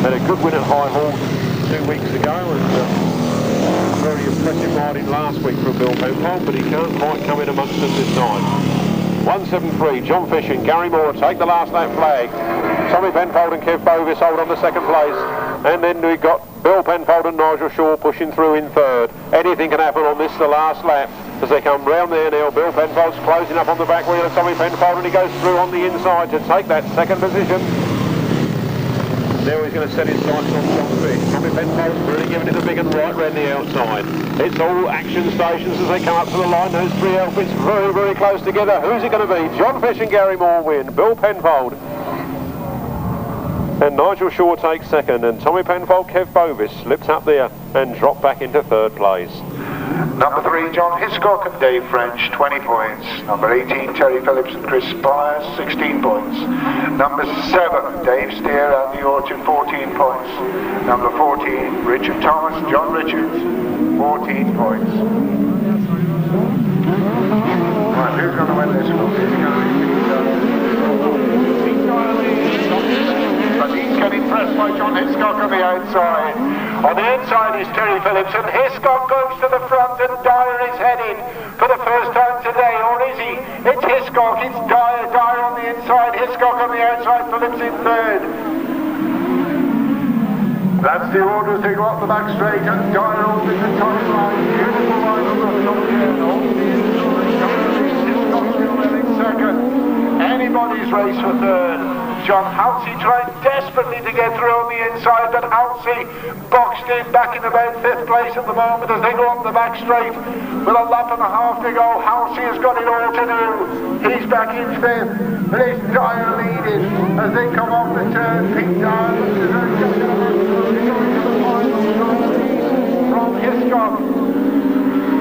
Had a good win at High Hall 2 weeks ago, and very impressive riding last week from Bill Penfold, but he can't quite come in amongst them this time. 173, John Fish and Gary Moore take the last lap flag. Tommy Penfold and Kev Bovis hold on to second place. And then we've got Bill Penfold and Nigel Shaw pushing through in third. Anything can happen on this, the last lap. As they come round there now, Bill Penfold's closing up on the back wheel of Tommy Penfold, and he goes through on the inside to take that second position. Now he's going to set his sights on John Fish. Tommy Penfold's really giving it a big and right round the outside. It's all action stations as they come up to the line. Those three outfits very, very close together. Who's it going to be? John Fish and Gary Moore win. Bill Penfold and Nigel Shaw takes second, and Tommy Penfold, Kev Bovis slips up there and dropped back into third place. Number 3, John Hiscock and Dave French, 20 points. Number 18, Terry Phillips and Chris Spires, 16 points. Number 7, Dave Steer and the Orchard, 14 points. Number 14, Richard Thomas, John Richards, 14 points. Right, who's going to win this one? But he's getting pressed by John Hiscock on the outside. On the inside is Terry Phillips, and Hiscock goes to the front, and Dyer is heading for the first time today, or is he? It's Hiscock, it's Dyer on the inside, Hiscock on the outside, Phillips in third. That's the order as they go up the back straight, and Dyer over the top line. Beautiful line on the top here. Hiscock still there in second. Anybody's race for third. John Halsey trying desperately to get through on the inside, but Halsey boxed in back in about 5th place at the moment as they go up the back straight. With a lap and a half to go, Halsey has got it all to do. He's back in 5th, but it's Dyer leading as they come off the turn. Pete Dyer from Hiscock.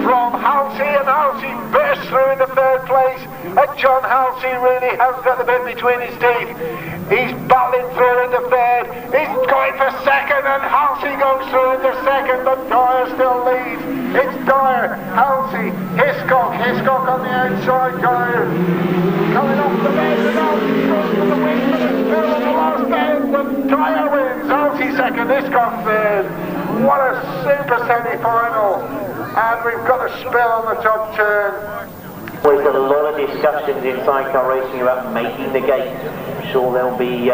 From Halsey, and Halsey bursts through in the 3rd place, and John Halsey really has got the bit between his teeth. He's battling through into 3rd, he's going for 2nd, and Halsey goes through into 2nd, but Dyer still leads. It's Dyer, Halsey, Hiscock on the outside, Dyer coming off the bend, and Halsey goes for the win, but it's still on the last bend, and Dyer wins. Halsey 2nd, Hiscock 3rd. What a super semi-final. And we've got a spill on the top turn. We've got a lot of discussions in sidecar racing about making the gate. I'm sure they'll be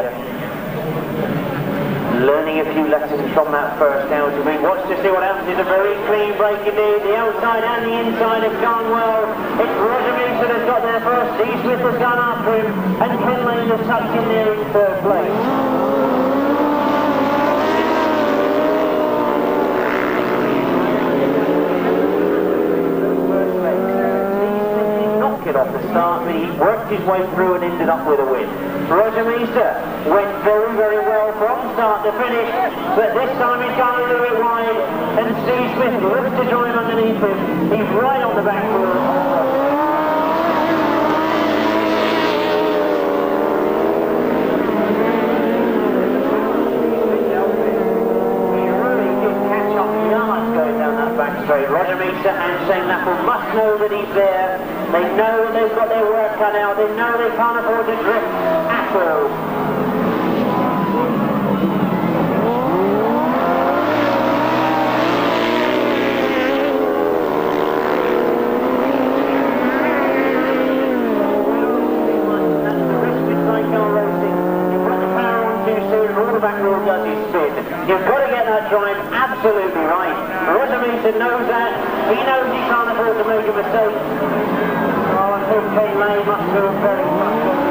learning a few lessons from that first outing. We watch to see what happens. It's a very clean break indeed. The outside and the inside have gone well. It's Roger Measor has got there first. Steve Smith has gone after him, and Ken Lane has tucked in there in 3rd place. Off the start, but he worked his way through and ended up with a win. Roger Measor went very, very well from start to finish, but this time he's gone a little bit wide, and Steve Smith looks to join underneath him. He's right on the back wheel. Roger Measor and Shane Lappel must know that he's there. They know they've got their work cut out. They know they can't afford to drift at all. That's the risk with sidecar racing. You put the power on too soon, all the back wheel does is spin. You've got to get that drive absolutely right. Roger Measor knows that. He knows he can't afford to make a mistake. Oh, I think Ken Lane must feel very frustrated.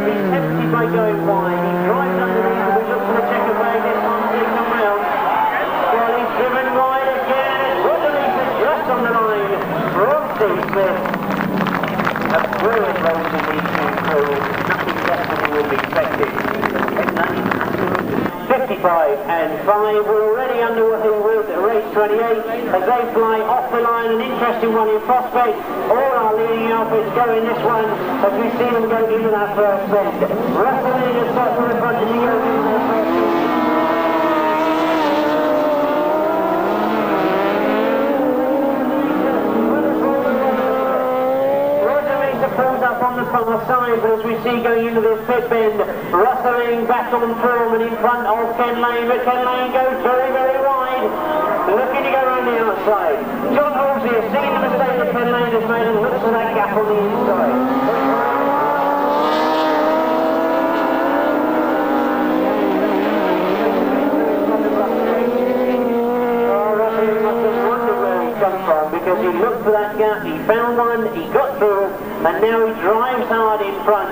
He's tempted by going wide. He drives underneath and we look for the checker flag. This one takes him round. Well, he's driven wide again. Roger Measor just on the line. From Steve. these two crew, nothing definitely will be expected. 55 and 5, we're already underway with race 28 as they fly off the line. An interesting one in prospect. All our leading outfits go in this one as we see them go into that first bend. Wrestling is certainly in front of you goes into their first bend. Pulls up on the far side, but as we see going into this pit bend, rustling back on form and in front of Ken Lane, but Ken Lane goes very, very wide, looking to go around the outside. John Halsey has seen the mistake that Ken Lane has made and looks for that gap on the inside. Because he looked for that gap, he found one, he got through, and now he drives hard in front,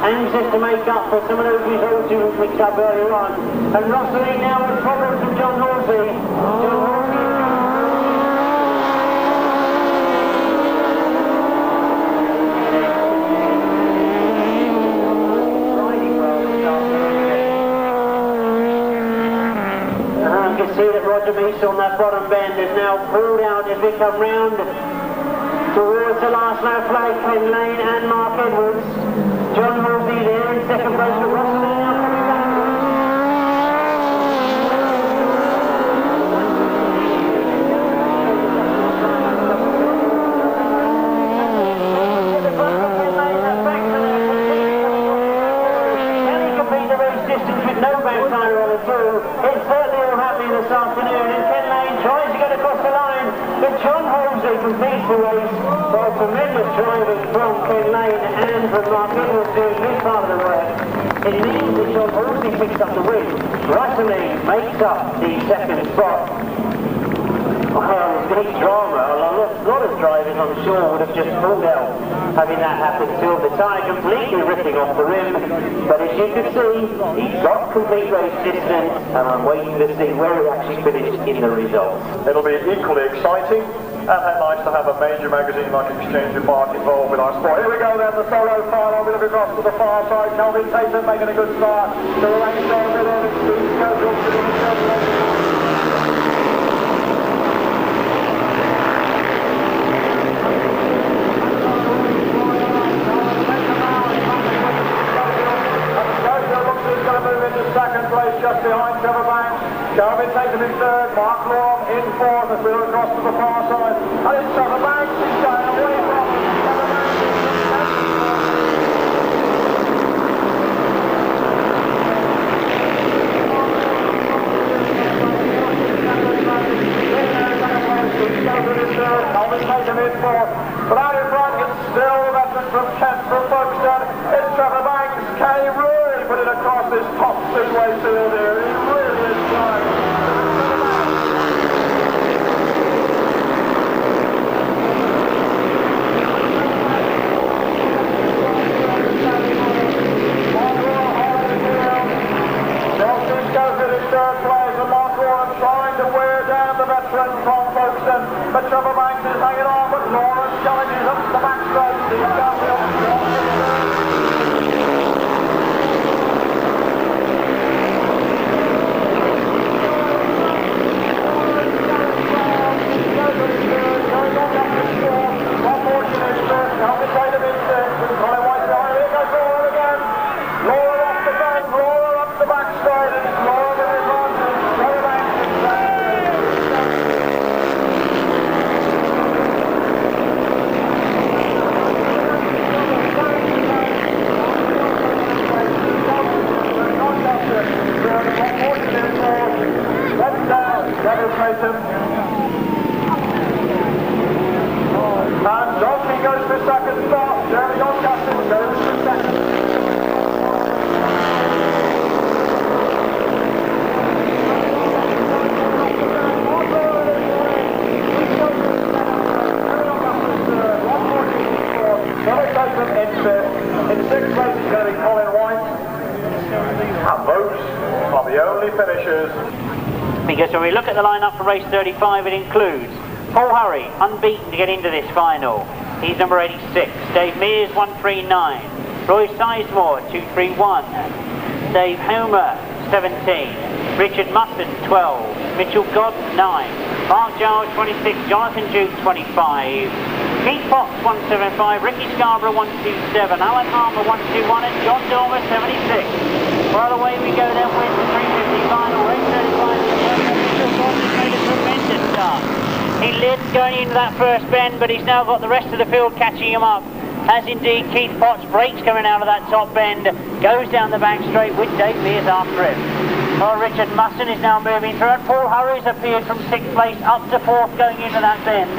anxious to make up for some of those results he picked up earlier on. And Rossley now with problems from John Halsey. John Halsey riding well this afternoon. I can see that Roger Measor on that bottom bend is now pulled out as we come round towards the last lap flag. Ken Lane and Mark Edwards. John Halsey there in second place, but Rossley now coming back. Can he complete the race distance with no back tyre on the two? It's certainly all happening this afternoon, and Ken Lane tries to get across the line, but John Halsey completes the race by tremendous driving from Ken Lane and from Mark Edwards doing his part of the work. It means that John Halsey picks up the win. Rustling makes up the second spot. Well, great drama. A lot of drivers, I'm sure, would have just pulled out having that happen to the tyre completely ripping off the rim. But as you can see, he's got complete race distance, and I'm waiting to see where he actually finished in the results. It'll be equally exciting, and how nice to have a major magazine like Exchange and Mark involved with our sport. Here we go then, the solo final, bit of across to the far side. Calvin Tatum making a good start. The race over there, it's Schofield to the second place just behind Trevor Banks. Calvin Tatum in third, Mark Loram in fourth as we look across to the far side. And it's Trevor Banks, he's going away from Trevor Banks. Calvin Tatum in fourth. But out in front, it's still the veteran from Kent, from Folkestone. It's Trevor Banks. Can he really put it across this top speedway field here? He really is trying. Schofield in third place, and Mark Loram trying to wear down the veteran from Folkestone. But Trevor Banks is hanging on, but Loram challenges up the back straight. And Johnson goes for second spot. Jeremy Doncaster goes for second. In sixth place is going to be Colin White. And those are the only finishers. Because when we look at the lineup for race 35, it includes Paul Hurry, unbeaten to get into this final. he's number 86. Dave Mears, 139. Roy Sizemore, 231. Dave Homer, 17. Richard Mutton, 12. Mitchell Godd, 9. Mark Giles, 26. Jonathan Duke, 25. Keith Fox, 175. Ricky Scarborough, 127. Alan Harmer, 121. And John Dormer, 76. Well, away we go then with the 350 final. Race 35. Mitchell Godd has made a tremendous start. He led going into that first bend, but he's now got the rest of the field catching him up. As indeed Keith Potts breaks coming out of that top bend, goes down the back straight with Dave Mears after him. Well, Richard Musson is now moving through, and Paul Hurry's appeared from 6th place up to 4th going into that bend.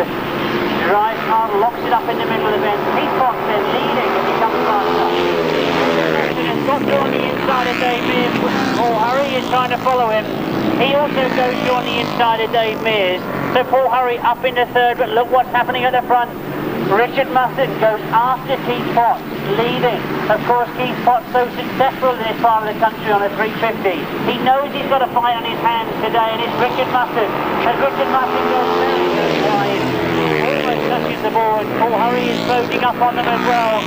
Drives hard, locks it up in the middle of the bend. Keith Potts then leading as he comes faster. Musson got through on the inside of Dave Mears. Paul Hurry is trying to follow him. He also goes through on the inside of Dave Mears. So Paul Hurry up into 3rd, but look what's happening at the front. Richard Musson goes after Keith Potts, leading. Of course, Keith Potts so successful in this part of the country on a 350. He knows he's got a fight on his hands today, and it's Richard Musson. As Richard Musson goes very wide, almost touches the board. Paul Hurry is closing up on them as well.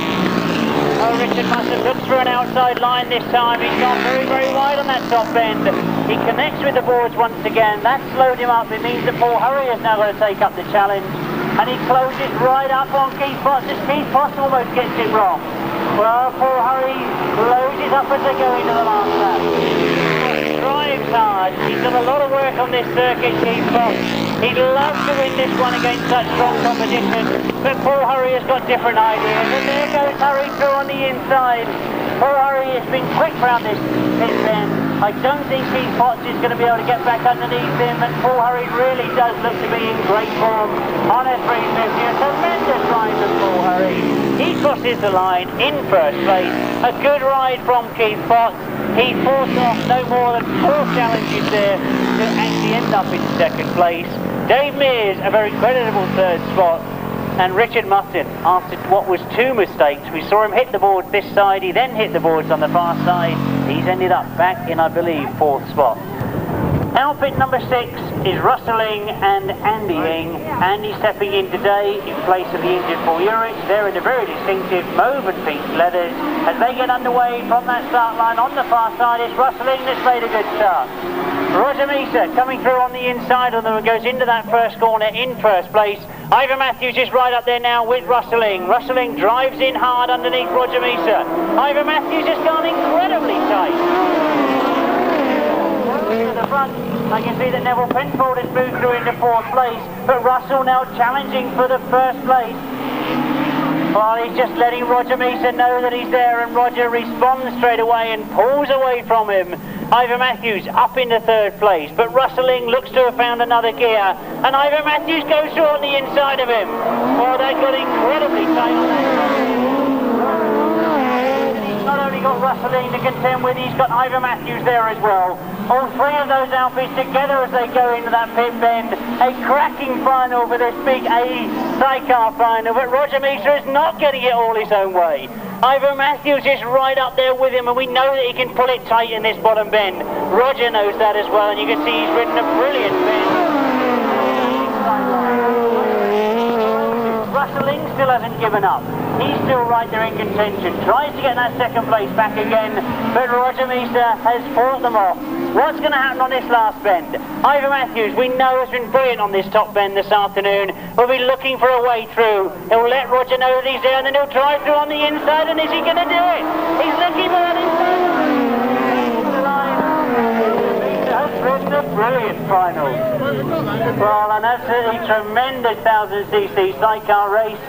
Oh, Richard Musson looks for an outside line this time. He's gone very, very wide on that top bend. He connects with the boards once again. That slowed him up. It means that Paul Hurry has now got to take up the challenge. And he closes right up on Keith Potts as Keith Potts almost gets it wrong. Well, Paul Hurry closes up as they go into the last lap. Drives hard. He's done a lot of work on this circuit, Keith Potts. He'd love to win this one against such strong competition, but Paul Hurry has got different ideas. And there goes Hurry through on the inside. Paul Hurry has been quick round this pit bend. I don't think Keith Potts is going to be able to get back underneath him, and Paul Hurry really does look to be in great form on a 350. A tremendous ride from Paul Hurry. He crosses the line in 1st place. A good ride from Keith Potts. He fought off no more than 4 challenges there to actually end up in 2nd place. Dave Mears, a very creditable 3rd spot. And Richard Musson, after what was 2 mistakes, we saw him hit the board this side, he then hit the boards on the far side. He's ended up back in, I believe, 4th spot. Outfit number 6 is Rustling and Andy Ing. Andy stepping in today in place of the injured Paul Urich. They're in the very distinctive mauve and pink leathers. As they get underway from that start line on the far side, it's Rustling that's made a good start. Roger Measor coming through on the inside of them and goes into that first corner in 1st place. Ivan Matthews is right up there now with Rustling. Rustling drives in hard underneath Roger Measor. Ivan Matthews has gone incredibly tight. To the front, I can see that Neville Penfold has moved through into 4th place, but Russell now challenging for the 1st place. Well, he's just letting Roger Measor know that he's there, and Roger responds straight away and pulls away from him. Ivan Matthews up into 3rd place, but Rustling looks to have found another gear, and Ivan Matthews goes through on the inside of him. Well, they got incredibly tight on that. He's not only got Rustling to contend with, he's got Ivan Matthews there as well. All 3 of those outfits together as they go into that pit bend. A cracking final for this big A Sidecar final, but Roger Measor is not getting it all his own way. Ivan Matthews is right up there with him, and we know that he can pull it tight in this bottom bend. Roger knows that as well, and you can see he's ridden a brilliant bend. Rustling still hasn't given up. He's still right there in contention. Tries to get that 2nd place back again, but Roger Measor has fought them off. What's going to happen on this last bend? Ivan Matthews, we know, has been brilliant on this top bend this afternoon. We'll be looking for a way through. He'll let Roger know that he's there, and then he'll drive through on the inside, and is he going to do it? He's looking for that inside. Has ridden a brilliant final. Well, an absolutely tremendous 1000cc sidecar race.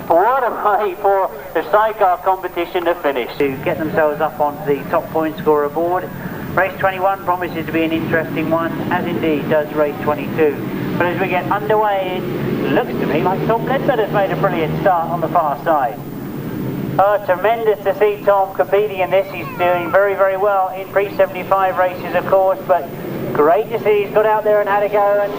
What a way for the sidecar competition to finish. To get themselves up onto the top point scorer board. Race 21 promises to be an interesting one, as indeed does race 22. But as we get underway, it looks to me like Tom Ledbetter's made a brilliant start on the far side. Oh, tremendous to see Tom competing in this. He's doing very, very well in pre-75 races, of course, but great to see he's got out there and had a go. And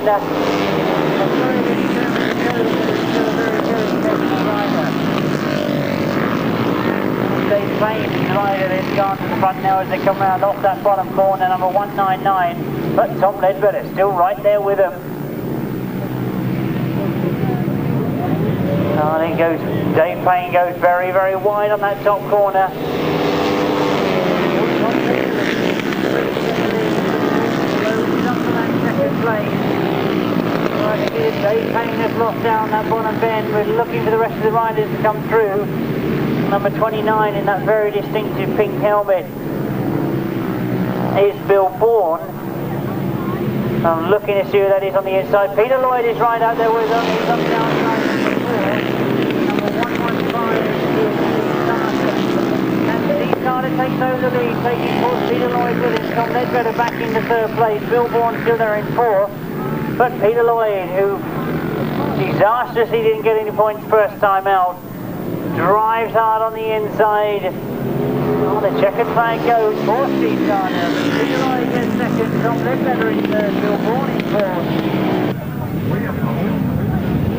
Dave Penfold, the rider, is gone to the front now as they come round off that bottom corner, number 199. But Tom Ledbetter still right there with him. Oh, and it goes, Dave Payne goes very, very wide on that top corner. Dave Payne has lost down that bottom bend. We're looking for the rest of the riders to come through. Number 29 in that very distinctive pink helmet is Bill Bourne. I'm looking to see who that is on the inside. Peter Lloyd is right out there with them. He's up the outside. Number 115 is Lee Carter. And Lee Carter takes over the lead, taking Peter Lloyd with him. Tom Ledbetter back into third place. Bill Bourne still there in fourth. But Peter Lloyd, who disastrously didn't get any points first time out, drives hard on the inside. Oh, the checkered flag goes for Steve Garner. Peter Lloyd gets second, Tom Ledbetter in third, Bill Bourne in fourth.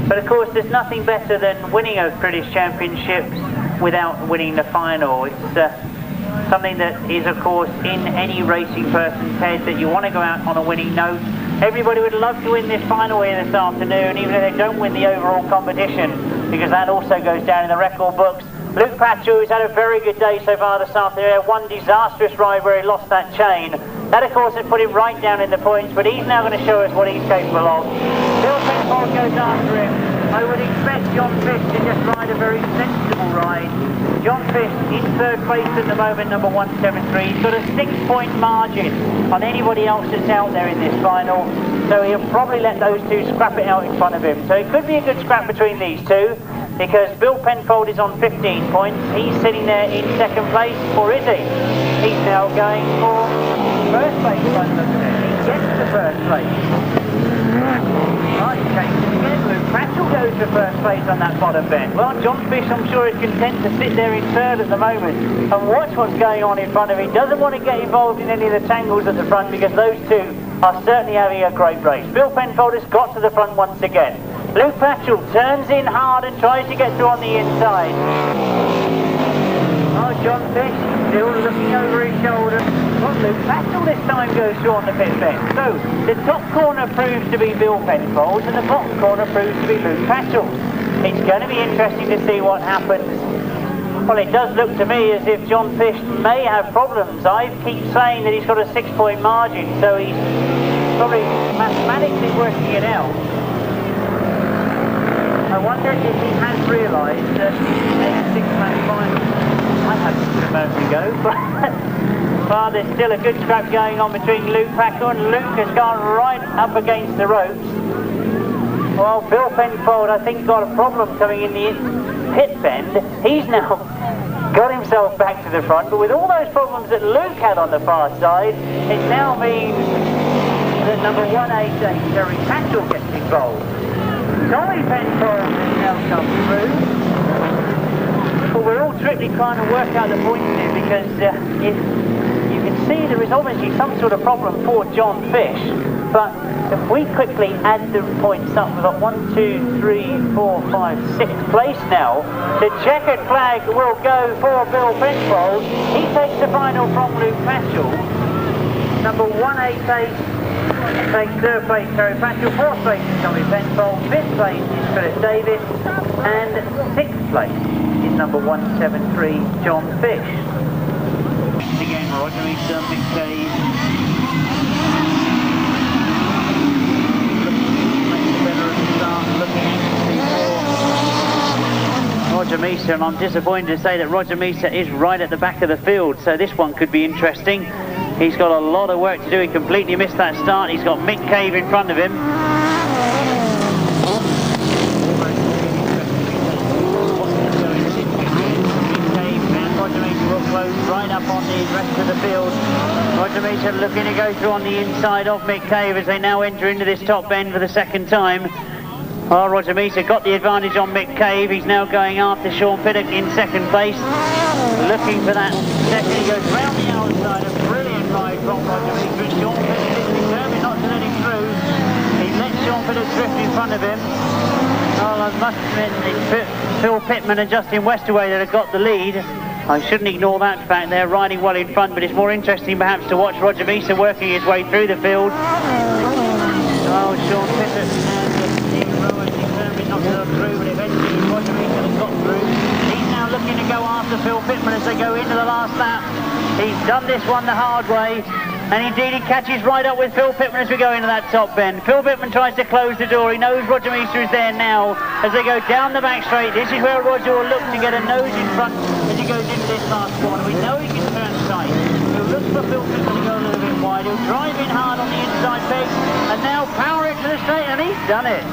But of course, there's nothing better than winning a British Championships without winning the final. It's something that is, of course, in any racing person's head, that you want to go out on a winning note. Everybody would love to win this final here this afternoon, even if they don't win the overall competition, because that also goes down in the record books. Luke Pachol, who's had a very good day so far this afternoon, one disastrous ride where he lost that chain. That, of course, has put him right down in the points, but he's now going to show us what he's capable of. Bill Penfold goes after him. I would expect John Fish to just ride a very sensible ride. John Fish in third place at the moment, number 173. He's got a 6-point margin on anybody else that's out there in this final, so he'll probably let those two scrap it out in front of him. So it could be a good scrap between these two, because Bill Penfold is on 15 points. He's sitting there in second place, or is he? He's now going for first place by the look of it. He gets to first place. Right, he changes again. Luke Pachol goes to first place on that bottom bend. Well, John Fish, I'm sure, is content to sit there in third at the moment and watch what's going on in front of him. He doesn't want to get involved in any of the tangles at the front, because those two are certainly having a great race. Bill Penfold has got to the front once again. Luke Pachol turns in hard and tries to get through on the inside. Oh, John Fish still looking over his shoulder. Well, Luke Pachol this time goes through on the pit bend. So the top corner proves to be Bill Penfold and the bottom corner proves to be Luke Pachol. It's going to be interesting to see what happens. Well, it does look to me as if John Fish may have problems. I keep saying that he's got a 6-point margin, so he's probably mathematically working it out. I wonder if he has realised that a 6-man final. I had to a moment ago, but well, there's still a good scrap going on between Luke Pachol, and Luke has gone right up against the ropes. Well, Bill Penfold, I think, got a problem coming in the pit bend. He's now got himself back to the front, but with all those problems that Luke had on the far side, it's now been that number 188, Terry Pachol, gets involved. Tommy Penfold has now come through. But we're all strictly trying to work out the points here, because if you can see there is obviously some sort of problem for John Fish. But if we quickly add the points up, we've got 1, 2, 3, 4, 5, 6th place now. The checkered flag will go for Bill Penfold. He takes the final from Luke Pachol. Number 188 takes third place Terry Pachol, fourth place is Tommy Penfold, fifth place is Philip Davis, and sixth place is number 173 John Fish. Again, Roger Measor, Mick Cave. Roger Measor, and I'm disappointed to say that Roger Measor is right at the back of the field, so this one could be interesting. He's got a lot of work to do. He completely missed that start. He's got Mick Cave in front of him. Roger Measor will close right up on the rest of the field. Roger Measor looking to go through on the inside of Mick Cave as they now enter into this top bend for the second time. Oh, Roger Measor got the advantage on Mick Cave. He's now going after Sean Piddock in second place. Looking for that second. He goes round the outside. A brilliant ride from Roger Measor. Sean Piddock is determined not to let him through. He lets Sean Piddock drift in front of him. Oh, I must admit, it's Phil Pittman and Justin Westerway that have got the lead. I shouldn't ignore that fact. They're riding well in front, but it's more interesting perhaps to watch Roger Measor working his way through the field. Oh, Sean Piddock and Steve Rowan determined not to look through, but eventually Roger to Phil Pitman as they go into the last lap. He's done this one the hard way, and indeed he catches right up with Phil Pitman as we go into that top bend. Phil Pitman tries to close the door. He knows Roger Measor is there now as they go down the back straight. This is where Roger will look to get a nose in front as he goes into this last corner. We know he can turn tight. He'll look for Phil Pitman to go a little bit wide. He'll drive in hard on the inside pegs and now power it to the straight, and he's done it.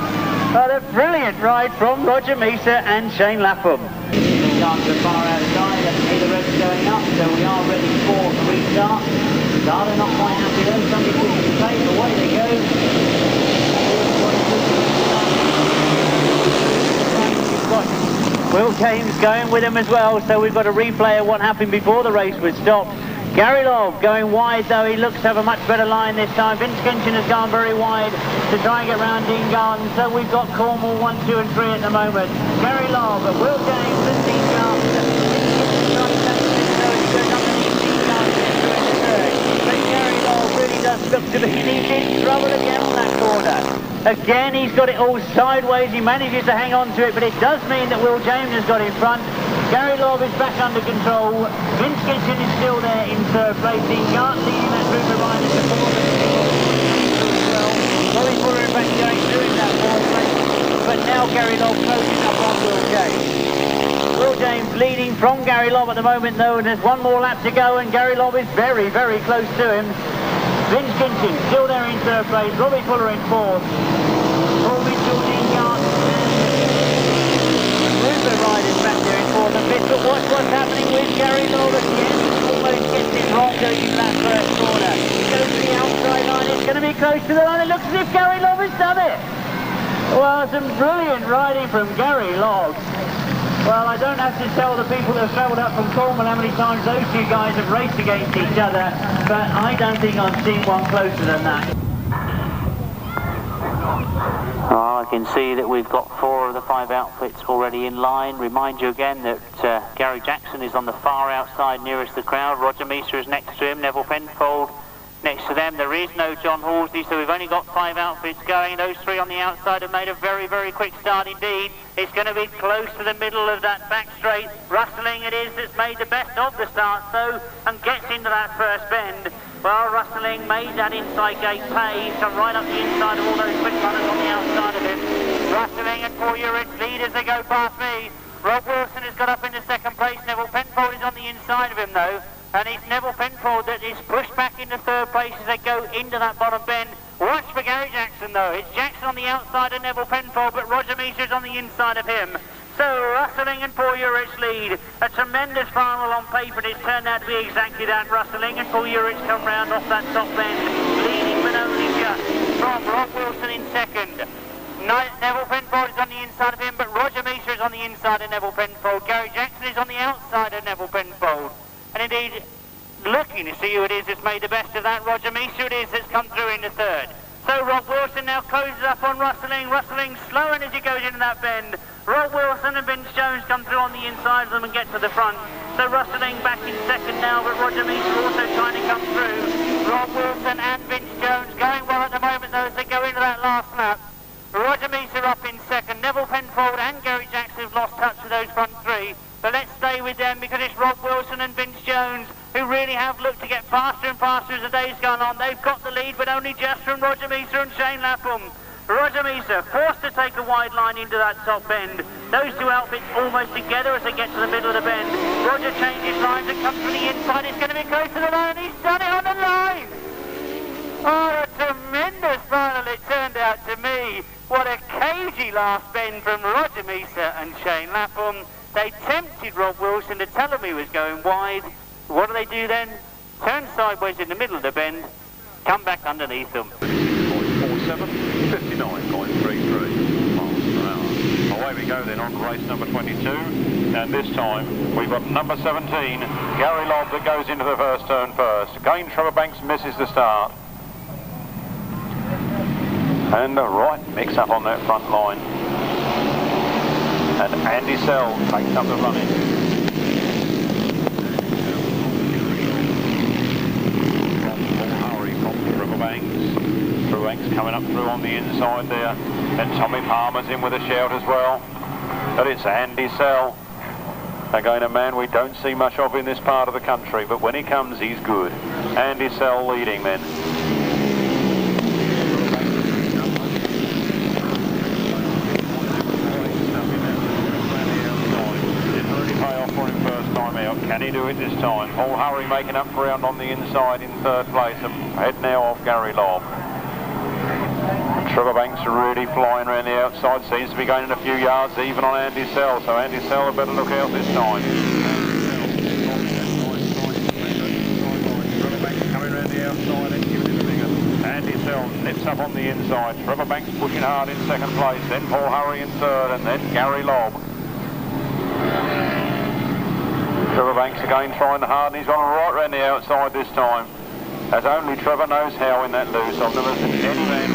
What a brilliant ride from Roger Measor and Shane Lapham. Down to the far outside, and see the revs going up, so we are ready for the restart. Data not quite happy though, somebody pushing the tape, away they go. We've got Will James going with him as well, so we've got a replay of what happened before the race was stopped. Gary Love going wide though, he looks to have a much better line this time. Vince Kinchin has gone very wide to try and get round Dean Garden, so we've got Cornwall 1, 2 and 3 at the moment. Gary Love, Will James and Dean Garden. Vince Kinchin trying to take this, so he goes underneath Dean Garden into the third. But Gary Love really does look to be in trouble again on that corner. Again, he's got it all sideways, he manages to hang on to it, but it does mean that Will James has got in front. Gary Love is back under control. Vince Kinchin is still there in third place. Dean Garden leading that group of riders to fourth as well. Bobby Fuller in fact going through in that fourth place. But now Gary Love closing up on Will James. Will James leading from Gary Love at the moment though, and there's one more lap to go, and Gary Love is very, very close to him. Vince Kinchin still there in third place. Robbie Fuller in fourth. Paul Mitchell, Dean Garden, the riders back there in fourth and fifth, but watch what's happening with Gary Love again. He almost gets it wrong going into that first corner. He goes to the outside line, it's going to be close to the line. It looks as if Gary Love has done it. Well, some brilliant riding from Gary Love. Well, I don't have to tell the people that have travelled up from Cornwall how many times those two guys have raced against each other, but I don't think I've seen one closer than that. I can see that we've got 4 of the 5 outfits already in line. Remind you again that Gary Jackson is on the far outside nearest the crowd. Roger Measor is next to him. Neville Penfold next to them. There is no John Halsey, so we've only got 5 outfits going. Those 3 on the outside have made a very, very quick start indeed. It's going to be close to the middle of that back straight. Rustling it is that's made the best of the start, so, and gets into that first bend. Well, Rustling made that inside gate pay. He's come right up the inside of all those quick runners on the outside of him. Rustling and Paul Urich lead as they go past me. Rob Wilson has got up into second place. Neville Penfold is on the inside of him though. And it's Neville Penfold that is pushed back into third place as they go into that bottom bend. Watch for Gary Jackson though. It's Jackson on the outside of Neville Penfold, but Roger Measor is on the inside of him. So Rustling and Paul Urich lead. A tremendous final on paper, and it's turned out to be exactly that. Rustling and Paul Urich come round off that top bend, leading but only just from Rob Wilson in second. Neville Penfold is on the inside of him, but Roger Measor is on the inside of Neville Penfold. Gary Jackson is on the outside of Neville Penfold. And indeed, looking to see who it is that's made the best of that. Roger Measor it is that's come through in the third. So Rob Wilson now closes up on Rustling. Rustling slowing as he goes into that bend. Rob Wilson and Vince Jones come through on the inside of them and get to the front. So Rustling back in second now, but Roger Measor also trying to come through. Rob Wilson and Vince Jones going well at the moment though as they go into that last lap. Roger Measor up in second. Neville Penfold and Gary Jackson have lost touch with those front 3. But let's stay with them because it's Rob Wilson and Vince Jones who really have looked to get faster and faster as the day's gone on. They've got the lead, but only just from Roger Measor and Shane Lapham. Roger Measor forced to take a wide line into that top bend. Those 2 outfits almost together as they get to the middle of the bend. Roger changes lines and comes from the inside. It's going to be close to the line, and he's done it on the line. Oh, a tremendous final it turned out to me. What a cagey last bend from Roger Measor and Shane Lapham. They tempted Rob Wilson to tell him he was going wide. What do they do then? Turn sideways in the middle of the bend, come back underneath them. 0.47, 59.33 miles per hour. Away we go then on race number 22. And this time we've got number 17, Gary Love, that goes into the first turn first. Again, Trevor Banks misses the start. And the right mix up on that front line. And Andy Sell takes up the running. Hurry from Trevor Banks. Trevor Banks coming up through on the inside there. Then Tommy Palmer's in with a shout as well. But it's Andy Sell. Again, a man we don't see much of in this part of the country, but when he comes, he's good. Andy Sell leading then. Can he do it this time? Paul Hurry making up ground on the inside in third place. Ahead now of Gary Lobb. Trevor Banks really flying around the outside. Seems to be gaining a few yards even on Andy Sell. So Andy Sell had better look out this time. Trevor Banks coming around the outside and giving it a bigger. Andy Sell nips up on the inside. Trevor Banks pushing hard in second place. Then Paul Hurry in third and then Gary Lobb. Trevor Banks again trying hard, and he's gone right round the outside this time, as only Trevor knows how in that loose. I've never seen any man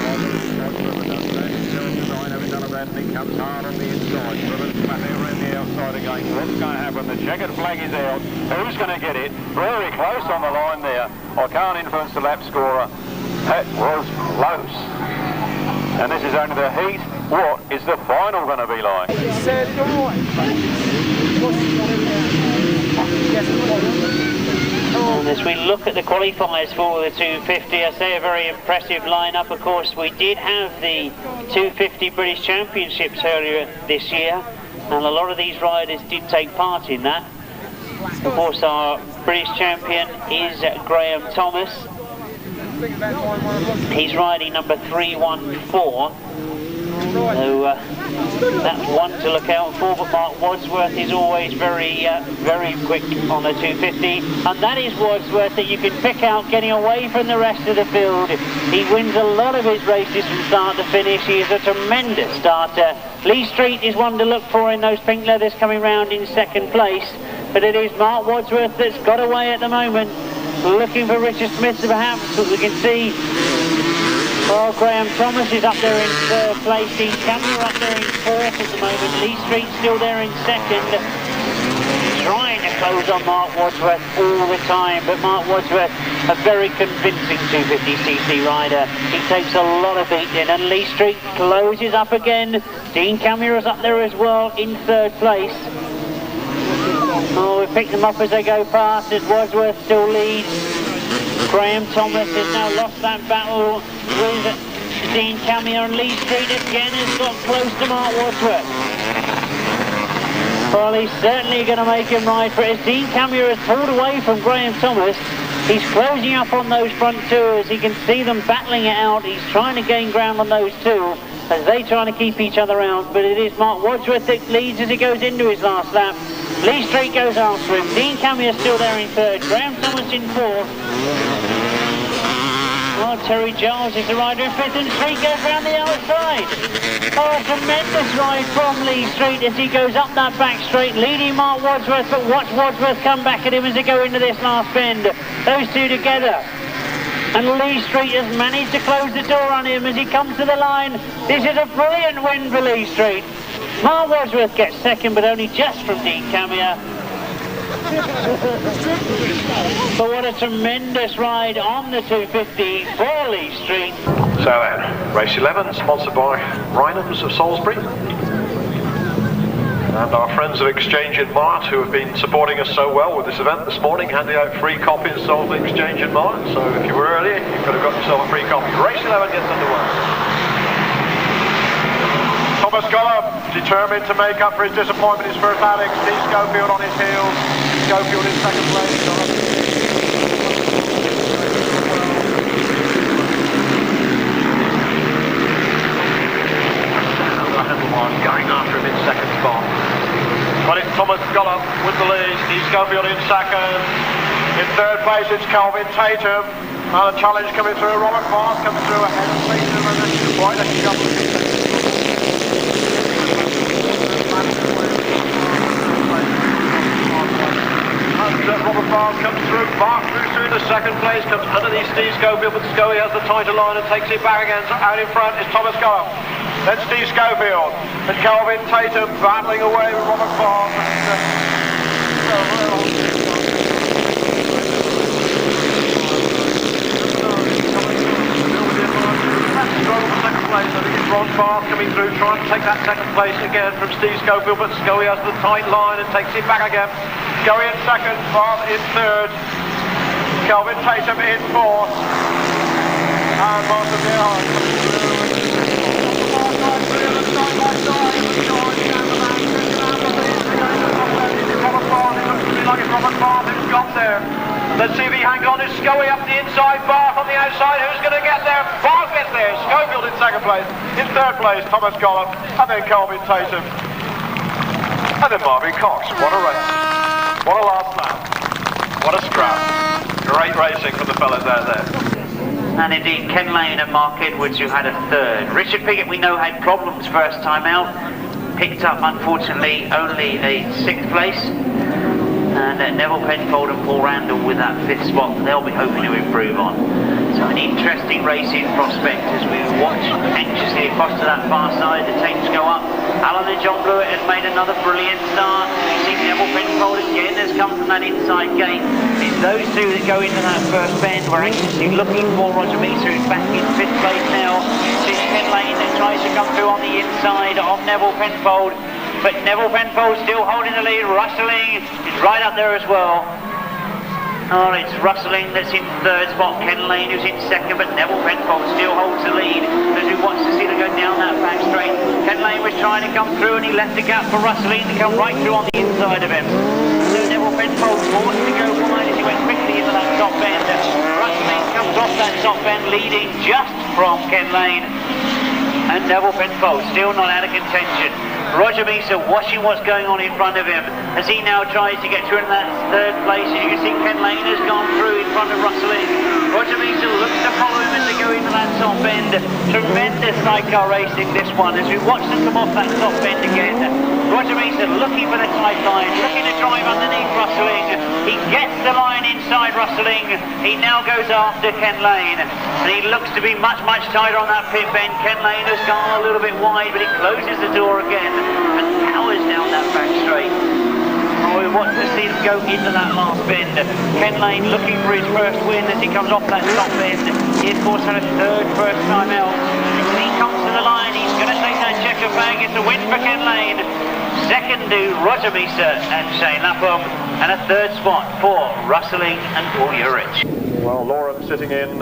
having done a bad thing, comes hard on the inside. Trevor's flat out around the outside again. What's going to happen? The checkered flag is out. Who's going to get it? Very close on the line there. I can't influence the lap scorer. That was close. And this is only the heat. What is the final going to be like? And as we look at the qualifiers for the 250, I say a very impressive lineup. Of course, we did have the 250 British Championships earlier this year, and a lot of these riders did take part in that. Of course, our British champion is Graham Thomas. He's riding number 314. So that's one to look out for, but Mark Wadsworth is always very quick on the 250, and that is Wadsworth that you can pick out getting away from the rest of the field. He wins a lot of his races from start to finish. He is a tremendous starter. Lee Street is one to look for in those pink leathers coming round in second place, but it is Mark Wadsworth that's got away at the moment. Looking for Richard Smith perhaps, but we can see Graham Thomas is up there in third place. Dean Cameron up there in fourth at the moment. Lee Street still there in second. Trying to close on Mark Wadsworth all the time, but Mark Wadsworth, a very convincing 250cc rider. He takes a lot of beating, and Lee Street closes up again. Dean Cameron's up there as well in third place. Oh, we pick them up as they go past, as Wadsworth still leads. Graham Thomas has now lost that battle with Dean Cameron, and Lee Street again has got close to Mark Wadsworth. Well, he's certainly going to make him ride for it. As Dean Cameron has pulled away from Graham Thomas, he's closing up on those front two as he can see them battling it out. He's trying to gain ground on those two as they trying to keep each other out, but it is Mark Wadsworth that leads as he goes into his last lap. Lee Street goes after him. Dean Cameron still there in third. Graham Thomas in fourth. Oh, Terry Giles is the rider in fifth, and Street goes round the outside. Oh, a tremendous ride from Lee Street as he goes up that back straight, leading Mark Wadsworth, but watch Wadsworth come back at him as they go into this last bend. Those two together. And Lee Street has managed to close the door on him as he comes to the line. This is a brilliant win for Lee Street. Mark Wadsworth gets second, but only just from Dean Cameron. But what a tremendous ride on the 250 for Lee Street. So then, race 11, sponsored by Rhinans of Salisbury. And our friends of Exchange in Mart, who have been supporting us so well with this event this morning, handing out free copies of the Exchange in Mart. So if you were early, you could have got yourself a free copy. Race 11 gets underway. Thomas Gollum, determined to make up for his disappointment, his first outing. Steve Schofield on his heels. Schofield in second place. Going after him in second spot. But it's Thomas Gollum with the lead. Steve Schofield in second. In third place it's Calvin Tatum. And a challenge coming through. Robert Fast coming through ahead of Tatum, and then quite a jump. Robert Fast comes through. Mark through the second place, comes underneath Steve Schofield, but Scoey has the tighter line and takes it back again. So out in front is Thomas Gollum. Then Steve Schofield and Calvin Tatum battling away with Robert Fast. Second place, I think it's Ron Fast coming coming through, trying to take that second place again from Steve Schofield, but Scully has the tight line and takes it back again. Scully in second, Bob in third, Kelvin Tatum in fourth, and Martin behind. Like it's Robert Barth who's got there. Let's see if he hangs on. It's Scully up the inside, Barth on the outside. Who's going to get there? Barth gets there. Schofield in second place. In third place, Thomas Gollop. And then Kelvin Tatum. And then Marvin Cox. What a race. What a last lap. What a scrap. Great racing for the fellas out there. And indeed, Ken Lane and Mark Edwards, who had a third. Richard Piggott, we know, had problems first time out. Picked up, unfortunately, only a sixth place. And Neville Penfold and Paul Randall with that fifth spot, they'll be hoping to improve on. So an interesting racing prospect as we watch anxiously across to that far side. The tanks go up. Alan and John Blewitt has made another brilliant start. You see Neville Penfold again has come from that inside gate. It's those two that go into that first bend. We're anxiously looking for Roger Measor, who's back in fifth place now. See Ken Lane that tries to come through on the inside of Neville Penfold. But Neville Penfold still holding the lead. Rustling is right up there as well. Oh, it's Rustling that's in third spot. Ken Lane who's in second, but Neville Penfold still holds the lead as we watch the Steeler go down that back straight. Ken Lane was trying to come through and he left a gap for Rustling to come right through on the inside of him. So Neville Penfold forced to go wide as he went quickly into that top bend. Rustling comes off that top bend leading just from Ken Lane. And Neville Penfold still not out of contention. Roger Measor watching what's going on in front of him as he now tries to get through in that third place. As you can see, Ken Lane has gone through in front of Rustling. Roger Measor looks to follow him as they go into that top bend. Tremendous sidecar racing this one as we watch them come off that top bend again. Roger Measor looking for the tight line, looking to drive underneath Rustling. He gets the line inside Rustling. He now goes after Ken Lane. And he looks to be much, much tighter on that pit bend. Ken Lane has gone a little bit wide, but he closes the door again and powers down that back straight. Oh, we want to see him go into that last bend. Ken Lane looking for his first win as he comes off that top bend. He of course had a third first time out. When he comes to the line, he's going to take that checker bag. It's a win for Ken Lane. Second to Roger Measor and Shane Lapham, and a third spot for Rustling and Collier Street. Well, Loram sitting in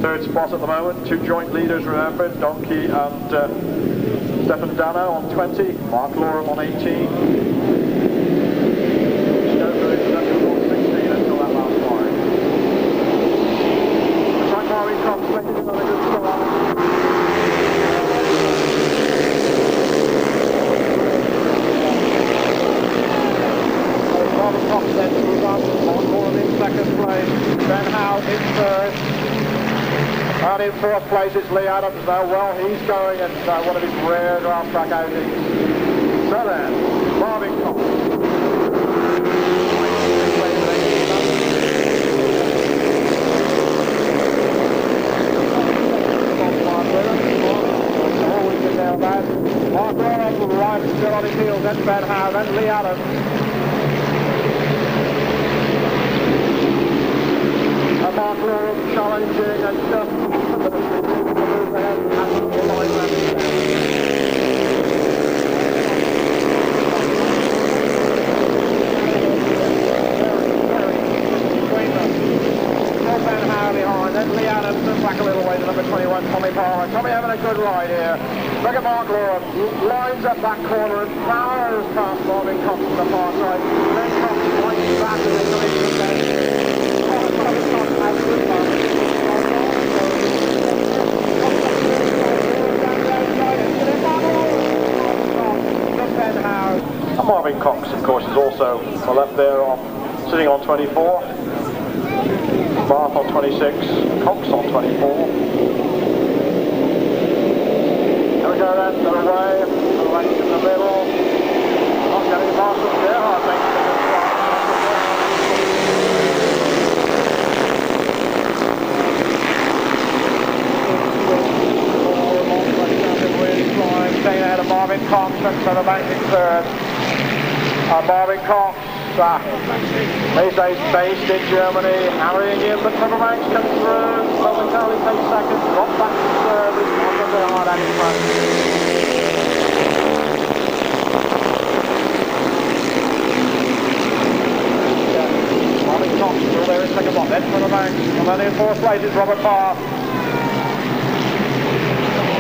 third spot at the moment. Two joint leaders, remember, Donkey and Stefan Dano on 20, Mark Loram on 18. Stoker is on 16 until that last line. Frank Marvin Cox making another good start. Marvin Cox then moves up, Mark Loram in second place, Ben Howe in third. And in fourth place is Lee Adams now. Well, he's going at one of his rare Grasstrack outings. So then, Marvin Cox. Mark Loram to the right, still on his heels, then Ben Howe, then Lee Adams. And Mark Loram challenging and just Ben Howe behind, then Lee Adams and back a little way to number 21, Tommy Parr. Tommy having a good ride here. Look at Mark Loram, lines up that corner and powers past Marvin Cox to the far side. Then Cox winds back and then goes to the bend. Marvin Cox has a good run. And Marvin Cox, of course, is also left there sitting on 24. Bath on 26, Cox on 24. There we go then, they're away, the race in the middle. Not getting past us there, I think. Staying out of Marvin Cox and Trevor Banks in third. Marvin Cox Grasstrack. He's based in Germany, harrying in, but Trevor Banks comes through. Momentarily takes second, drops back to third. It's not going to be hard at his front. Still there in second block, then Trevor Banks, and then in fourth place is Robert Barth.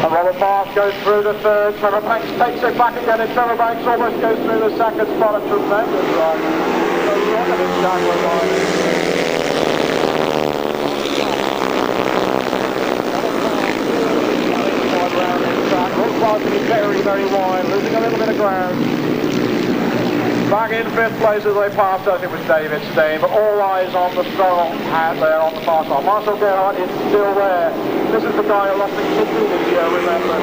And Robert Barth goes through the third, Trevor Banks takes it back again, and Trevor Banks almost goes through the second spot. A tremendous run. So look at this Jaguar line. Looks like to be very, very wide, losing a little bit of ground. Back in fifth place as they passed us, it was David Steen, but all eyes on the struggle out there on the far side. Marshall Gerhardt is still there. This is the guy who lost the kidney this year, remember.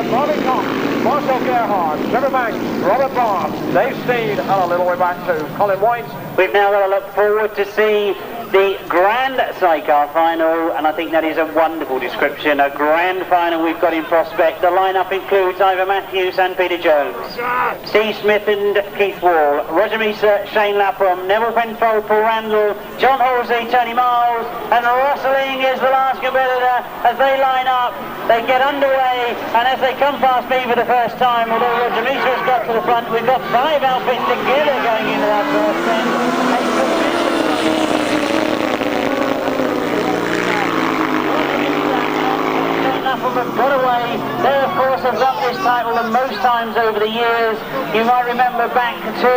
Bobby Cox, Marshall Gerhardt, Trevor Banks, Robert Barth, Dave Steen, and a little way back to Colin White. We've now got to look forward to see the Grand Sidecar final, and I think that is a wonderful description. A grand final we've got in prospect. The lineup includes Ivor Matthews and Peter Jones, Steve Smith and Keith Wall, Roger Measor, Shane Lapham, Neville Penfold, Paul Randall, John Halsey, Tony Miles, and rustling is the last competitor as they line up. They get underway, and as they come past me for the first time, although Roger Measor has got to the front, we've got 5 outfits together going into that first end. Have got away. They of course have won this title the most times over the years. You might remember back to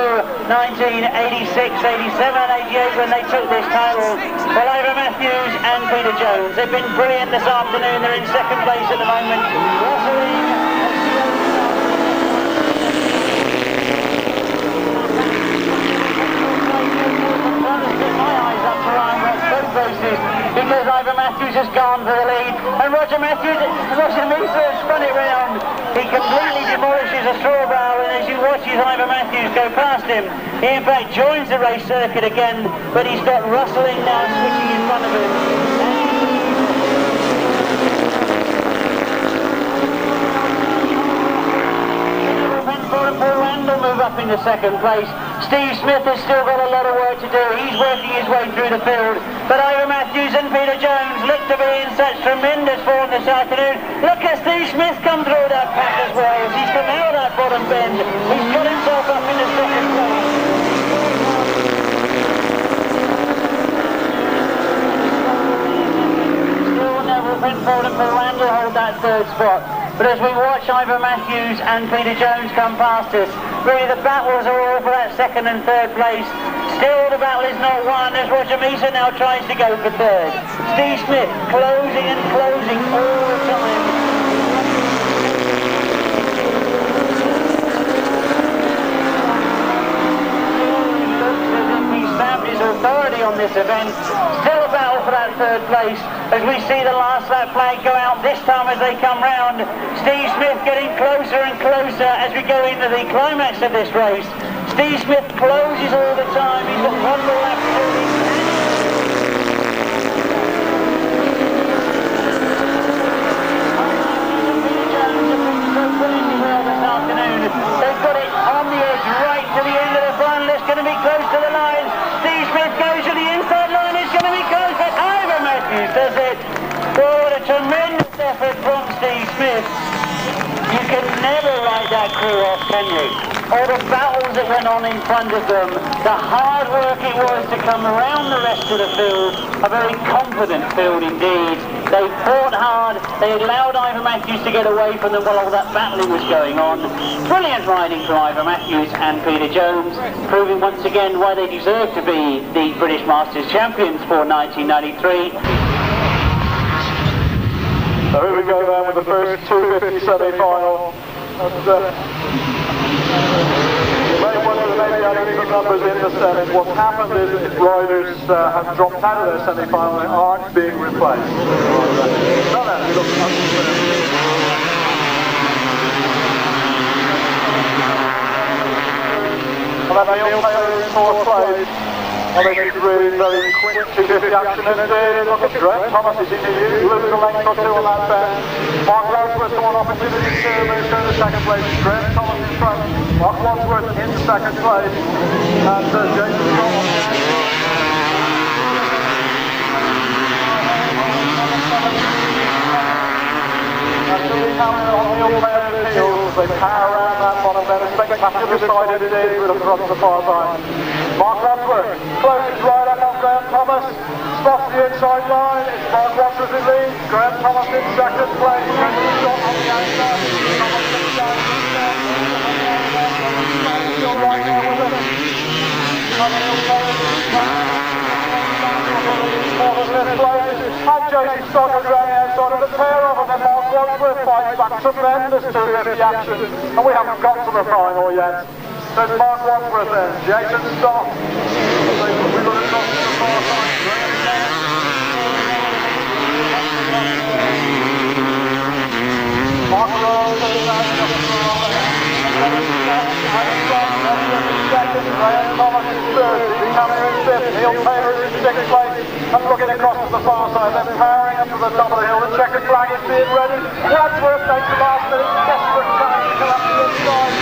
1986, 87 and 88 when they took this title. Well, Ivor Matthews and Peter Jones, they've been brilliant this afternoon. They're in second place at the moment. Because Ivor Matthews has gone for the lead, and Roger Measor has spun it round. He completely demolishes a straw barrel, and as you watch Ivor Matthews go past him, he in fact joins the race circuit again, but he's got rustling now switching in front of him. Penfold and Paul Randall move up into second place. Steve Smith has still got a lot of work to do. He's working his way through the field. But Ivor Matthews and Peter Jones look to be in such tremendous form this afternoon. Look at Steve Smith come through that pack as well. As he's come out of that bottom bend. He's got himself up in the second place. Still Neville Penfold and Paul Randall hold that third spot. But as we watch Ivor Matthews and Peter Jones come past us, really the battles are all for that second and third place. Still the battle is not won as Roger Measor now tries to go for third. Steve Smith closing and closing all the time. He stamped his authority on this event. Still a battle for that third place as we see the last lap flag go out this time as they come round. Steve Smith getting closer and closer as we go into the climax of this race. Steve Smith closes all the time. He's got one more lap to do. They've got it on the edge right to the end of the final. It's going to be close to the line. Steve Smith goes to the inside line. It's going to be close, but Ivor Matthews does it. Oh, what a tremendous effort from Steve Smith. You can never write that crew off, can you? All the battles that went on in front of them, the hard work it was to come around the rest of the field, a very confident field indeed. They fought hard, they allowed Ivor Matthews to get away from them while all that battling was going on. Brilliant riding from Ivor Matthews and Peter Jones, proving once again why they deserve to be the British Masters champions for 1993. So here we go then with the first 250 semi-final. You may wonder maybe I need some numbers in the semis. What's happened is riders have dropped out of their semi-final and aren't being replaced. So then we look up and then they all play in fourth place. Well, this is really very quick 250 action indeed. Look at Graham Thomas is in here, losing a length or two on that bend. Mark Wadsworth one opportunity to move to the second place. Graham Thomas in front. Mark Wadsworth in second place. And Jason Scott on the outside. They power around that bottom there, a spectacular side indeed with a front to the far side. Mark Wadsworth closes right up on Graham Thomas, spots the inside line, it's Mark Wadsworth in lead, Graham Thomas in second place, Scott on the outside, Thomas comes down to the start, still right there with him. And Jason Scott is running outside of the pair of them, and Mark Wadsworth fights back tremendous 250 action, and we haven't got to the final yet. So it's Mark Wadsworth then, Jason Scott. We've got to cross to the far side. Mark Loram Graham Thomas is third, Collier in fifth, Neil Taylor is in sixth place, and looking across to the far side, then powering up to the top of the hill, the checkered flag is being ready. Wadsworth takes the last minute, desperate trying to come up the inside.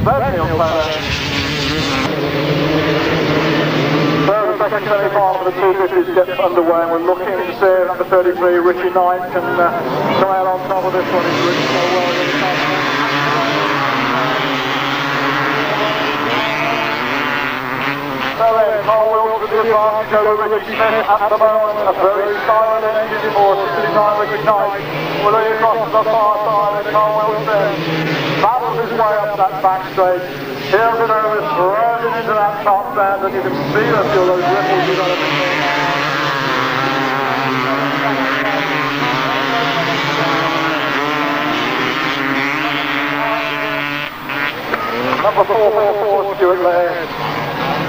There's Neil Taylor. The second semi-final for the 250s gets underway, and we're looking to see if number 33, Richie Knight, can come out on top of this one. He's ridden so well in the top. So then, Carl Wills with the advantage over Richie Smith at the moment. A very silent engine for 69 Richie Knight. We're looking across to the far side, and Carl Wills then battles his way up that back straight. Here's it over, throws it into that top band, and you can see those ripples developing there. Number 444, Stuart Laird.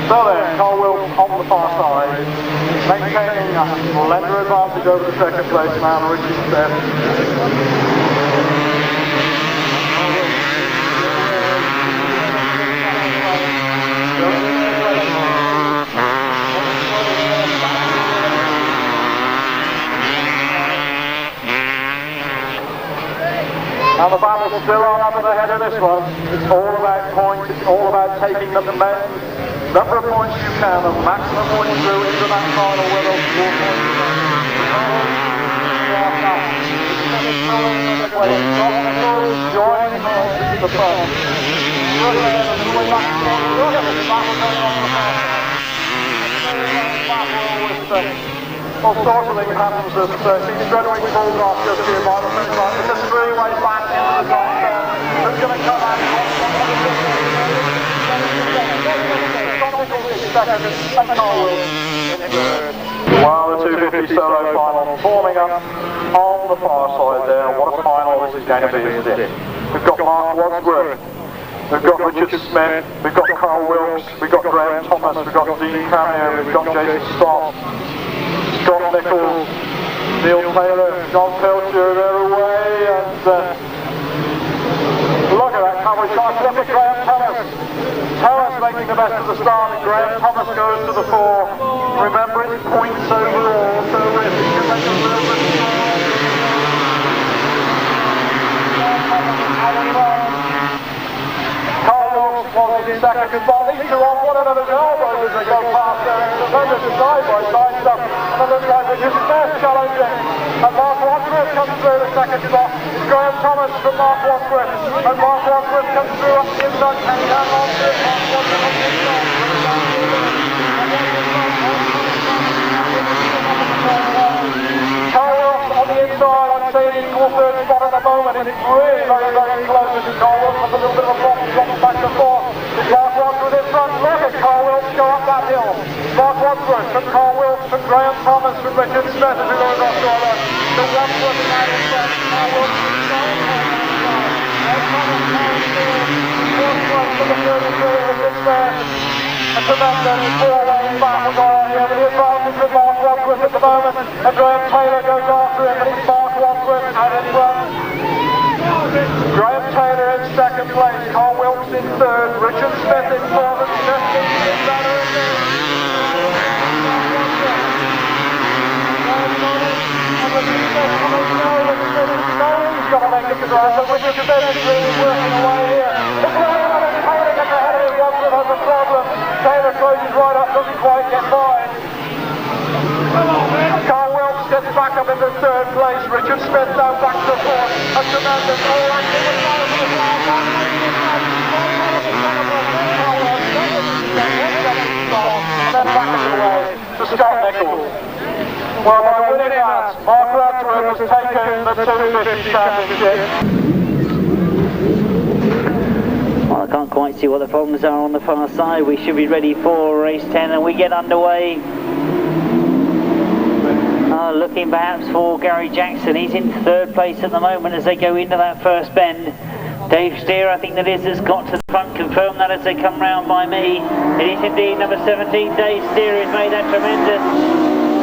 So then, Carl Wills on the far side, maintaining a slender advantage over the second place man, Richie Smith. Now the battle's still on up at the head of this one. It's all about points, it's all about taking the men's number of points you can, the maximum points through into that final where those 4 points joining the front. All sorts of things happens that he's straightaway pulled off just here by the finish line. It's a three-way back into the top there. It's going to come out. Wow, the 250 solo final forming up on the far side there. What a final this is going to be, isn't it? We've got Mark Wadsworth, we've got Richard Smith, we've got Carl Wilkes, we've got Graham Thomas, we've got Dean Collier, we've got Jason Scott, Scott Nichols, Neil Taylor, John Pilcher, they're away, and look at that coverage shot. Look at Graham Thomas. Thomas making the best of the start, and Graham Thomas goes to the fore. Remember, it's points overall, so if he can make a little bit Carl Wilkes was in second. These are on one another's elbows as they go past there. They're just side-by-side stuff. And it looks like they're just there challenging. And Mark Wadsworth comes through the second spot. It's Graham Thomas from Mark Wadsworth. And Mark Wadsworth comes through up the inside. And down on to it. Mark Wadsworth on the inside. Carl Wilkes on the inside. I'd say an equal third spot at the moment. It's really very, very close. And Carl Wilkes has a little bit of a block, drops back and forth. It's Mark Wadsworth in front. Look at Carl Wilkes go up that hill. Mark Wadsworth from Carl Wilkes, from Graham Thomas, from Richard Smith as we go across the other. The Wadsworth is out in front. Carl Wilkes is going on the inside. And Thomas carries through. Fourth place for the 33, Richard Smith. A tremendous four-way battle going on here. The advantage with Mark Wadsworth at the moment. And Graham Taylor goes after him, but it's Mark Wadsworth out in front. Graham Taylor Smith in fourth, and Smith keeps his banner in there. He's got to make it to drive, but Richard Smith is really working away here. It's going on and Taylor gets ahead of him, Watson has a problem. Taylor closes right up, doesn't quite get by. Carl Wilkes gets back up into third place. Richard Smith now back to fourth. A tremendous all-action with fire for the flag. And then back away to Scott Nichols. Well, by winning that, Mark Loram has taken the 250 championship. Well, I can't quite see what the problems are on the far side. We should be ready for race 10 and we get underway. Looking perhaps for Gary Jackson. He's in third place at the moment as they go into that first bend. Dave Steer, I think that is, has got to the front. Confirm that as they come round by me. It is indeed number 17. Dave Steer has made that tremendous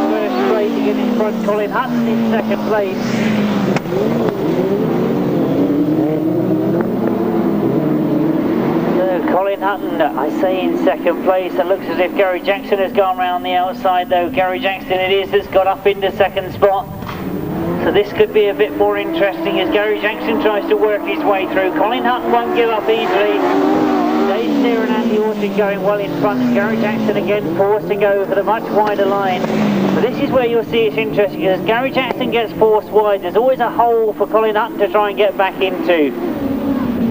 first straight to get in front. Colin Hutton in second place. Colin Hutton, I say in second place. It looks as if Gary Jackson has gone round the outside though. Gary Jackson it is that's got up into second spot. So this could be a bit more interesting as Gary Jackson tries to work his way through. Colin Hutton won't give up easily. Dave Steer and Andy Orton going well in front. Gary Jackson again forced to go for the much wider line. But this is where you'll see it's interesting as Gary Jackson gets forced wide. There's always a hole for Colin Hutton to try and get back into.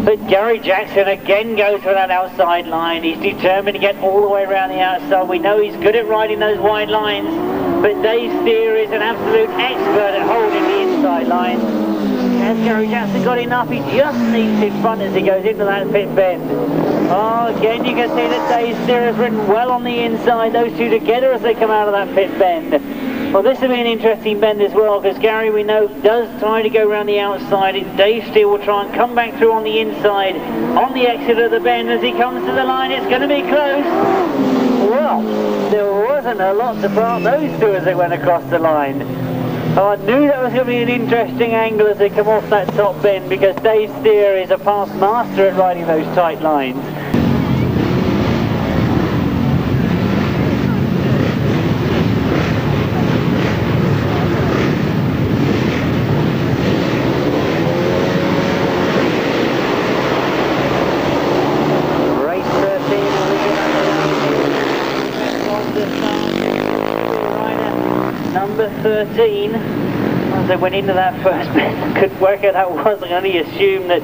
But Gary Jackson again goes for that outside line. He's determined to get all the way around the outside. We know he's good at riding those wide lines, but Dave Steer is an absolute expert at holding the inside line. Has Gary Jackson got enough? He just needs in front as he goes into that pit bend. Oh, again you can see that Dave Steer has ridden well on the inside, those two together as they come out of that pit bend. Well, this will be an interesting bend as well, because Gary, we know, does try to go around the outside. Dave Steer will try and come back through on the inside, on the exit of the bend as he comes to the line. It's going to be close. Well, there wasn't a lot to part those two as they went across the line. Oh, I knew that was going to be an interesting angle as they come off that top bend, because Dave Steer is a past master at riding those tight lines. Number 13, as they went into that first bend, couldn't work out how it was. I can only assume that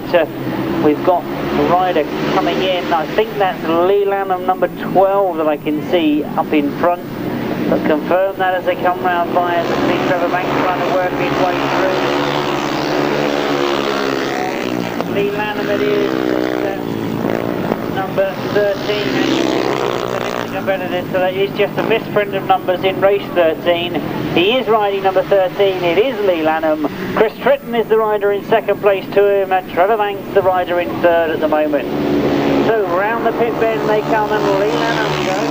we've got a rider coming in. I think that's Lee Lanham, number 12, that I can see up in front. But confirm that as they come round by us. I see Trevor Banks trying to work his way through. Lee Lanham it is, number 13. Competitor, so that is just a misprint of numbers in race 13. He is riding number 13, it is Lee Lanham. Chris Tritton is the rider in second place to him, and Trevor Banks the rider in third at the moment. So round the pit bend they come, and Lee Lanham goes.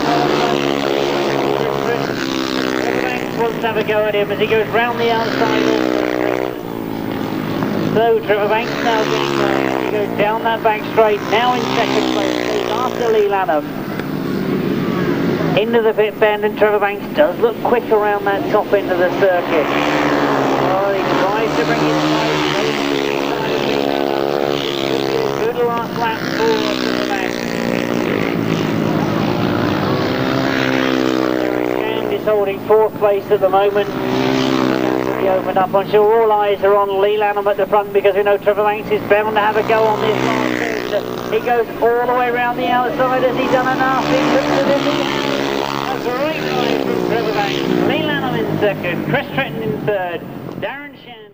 Trevor Banks wants to have a go at him as he goes round the outside. So Trevor Banks now getting he goes down that back straight, now in second place, after Lee Lanham. Into the pit bend, and Trevor Banks does look quick around that top end of the circuit. Oh, he tries to bring it right. Good last lap for Trevor Banks. And is holding fourth place at the moment. That will be opened up. I'm sure all eyes are on Lee Lanham at the front, because we know Trevor Banks is bound to have a go on this last bend. He goes all the way around the outside. Has he done enough? Great ride from Trevor Banks. Lee Lanham in second, Chris Tritton in third, Darren Shan.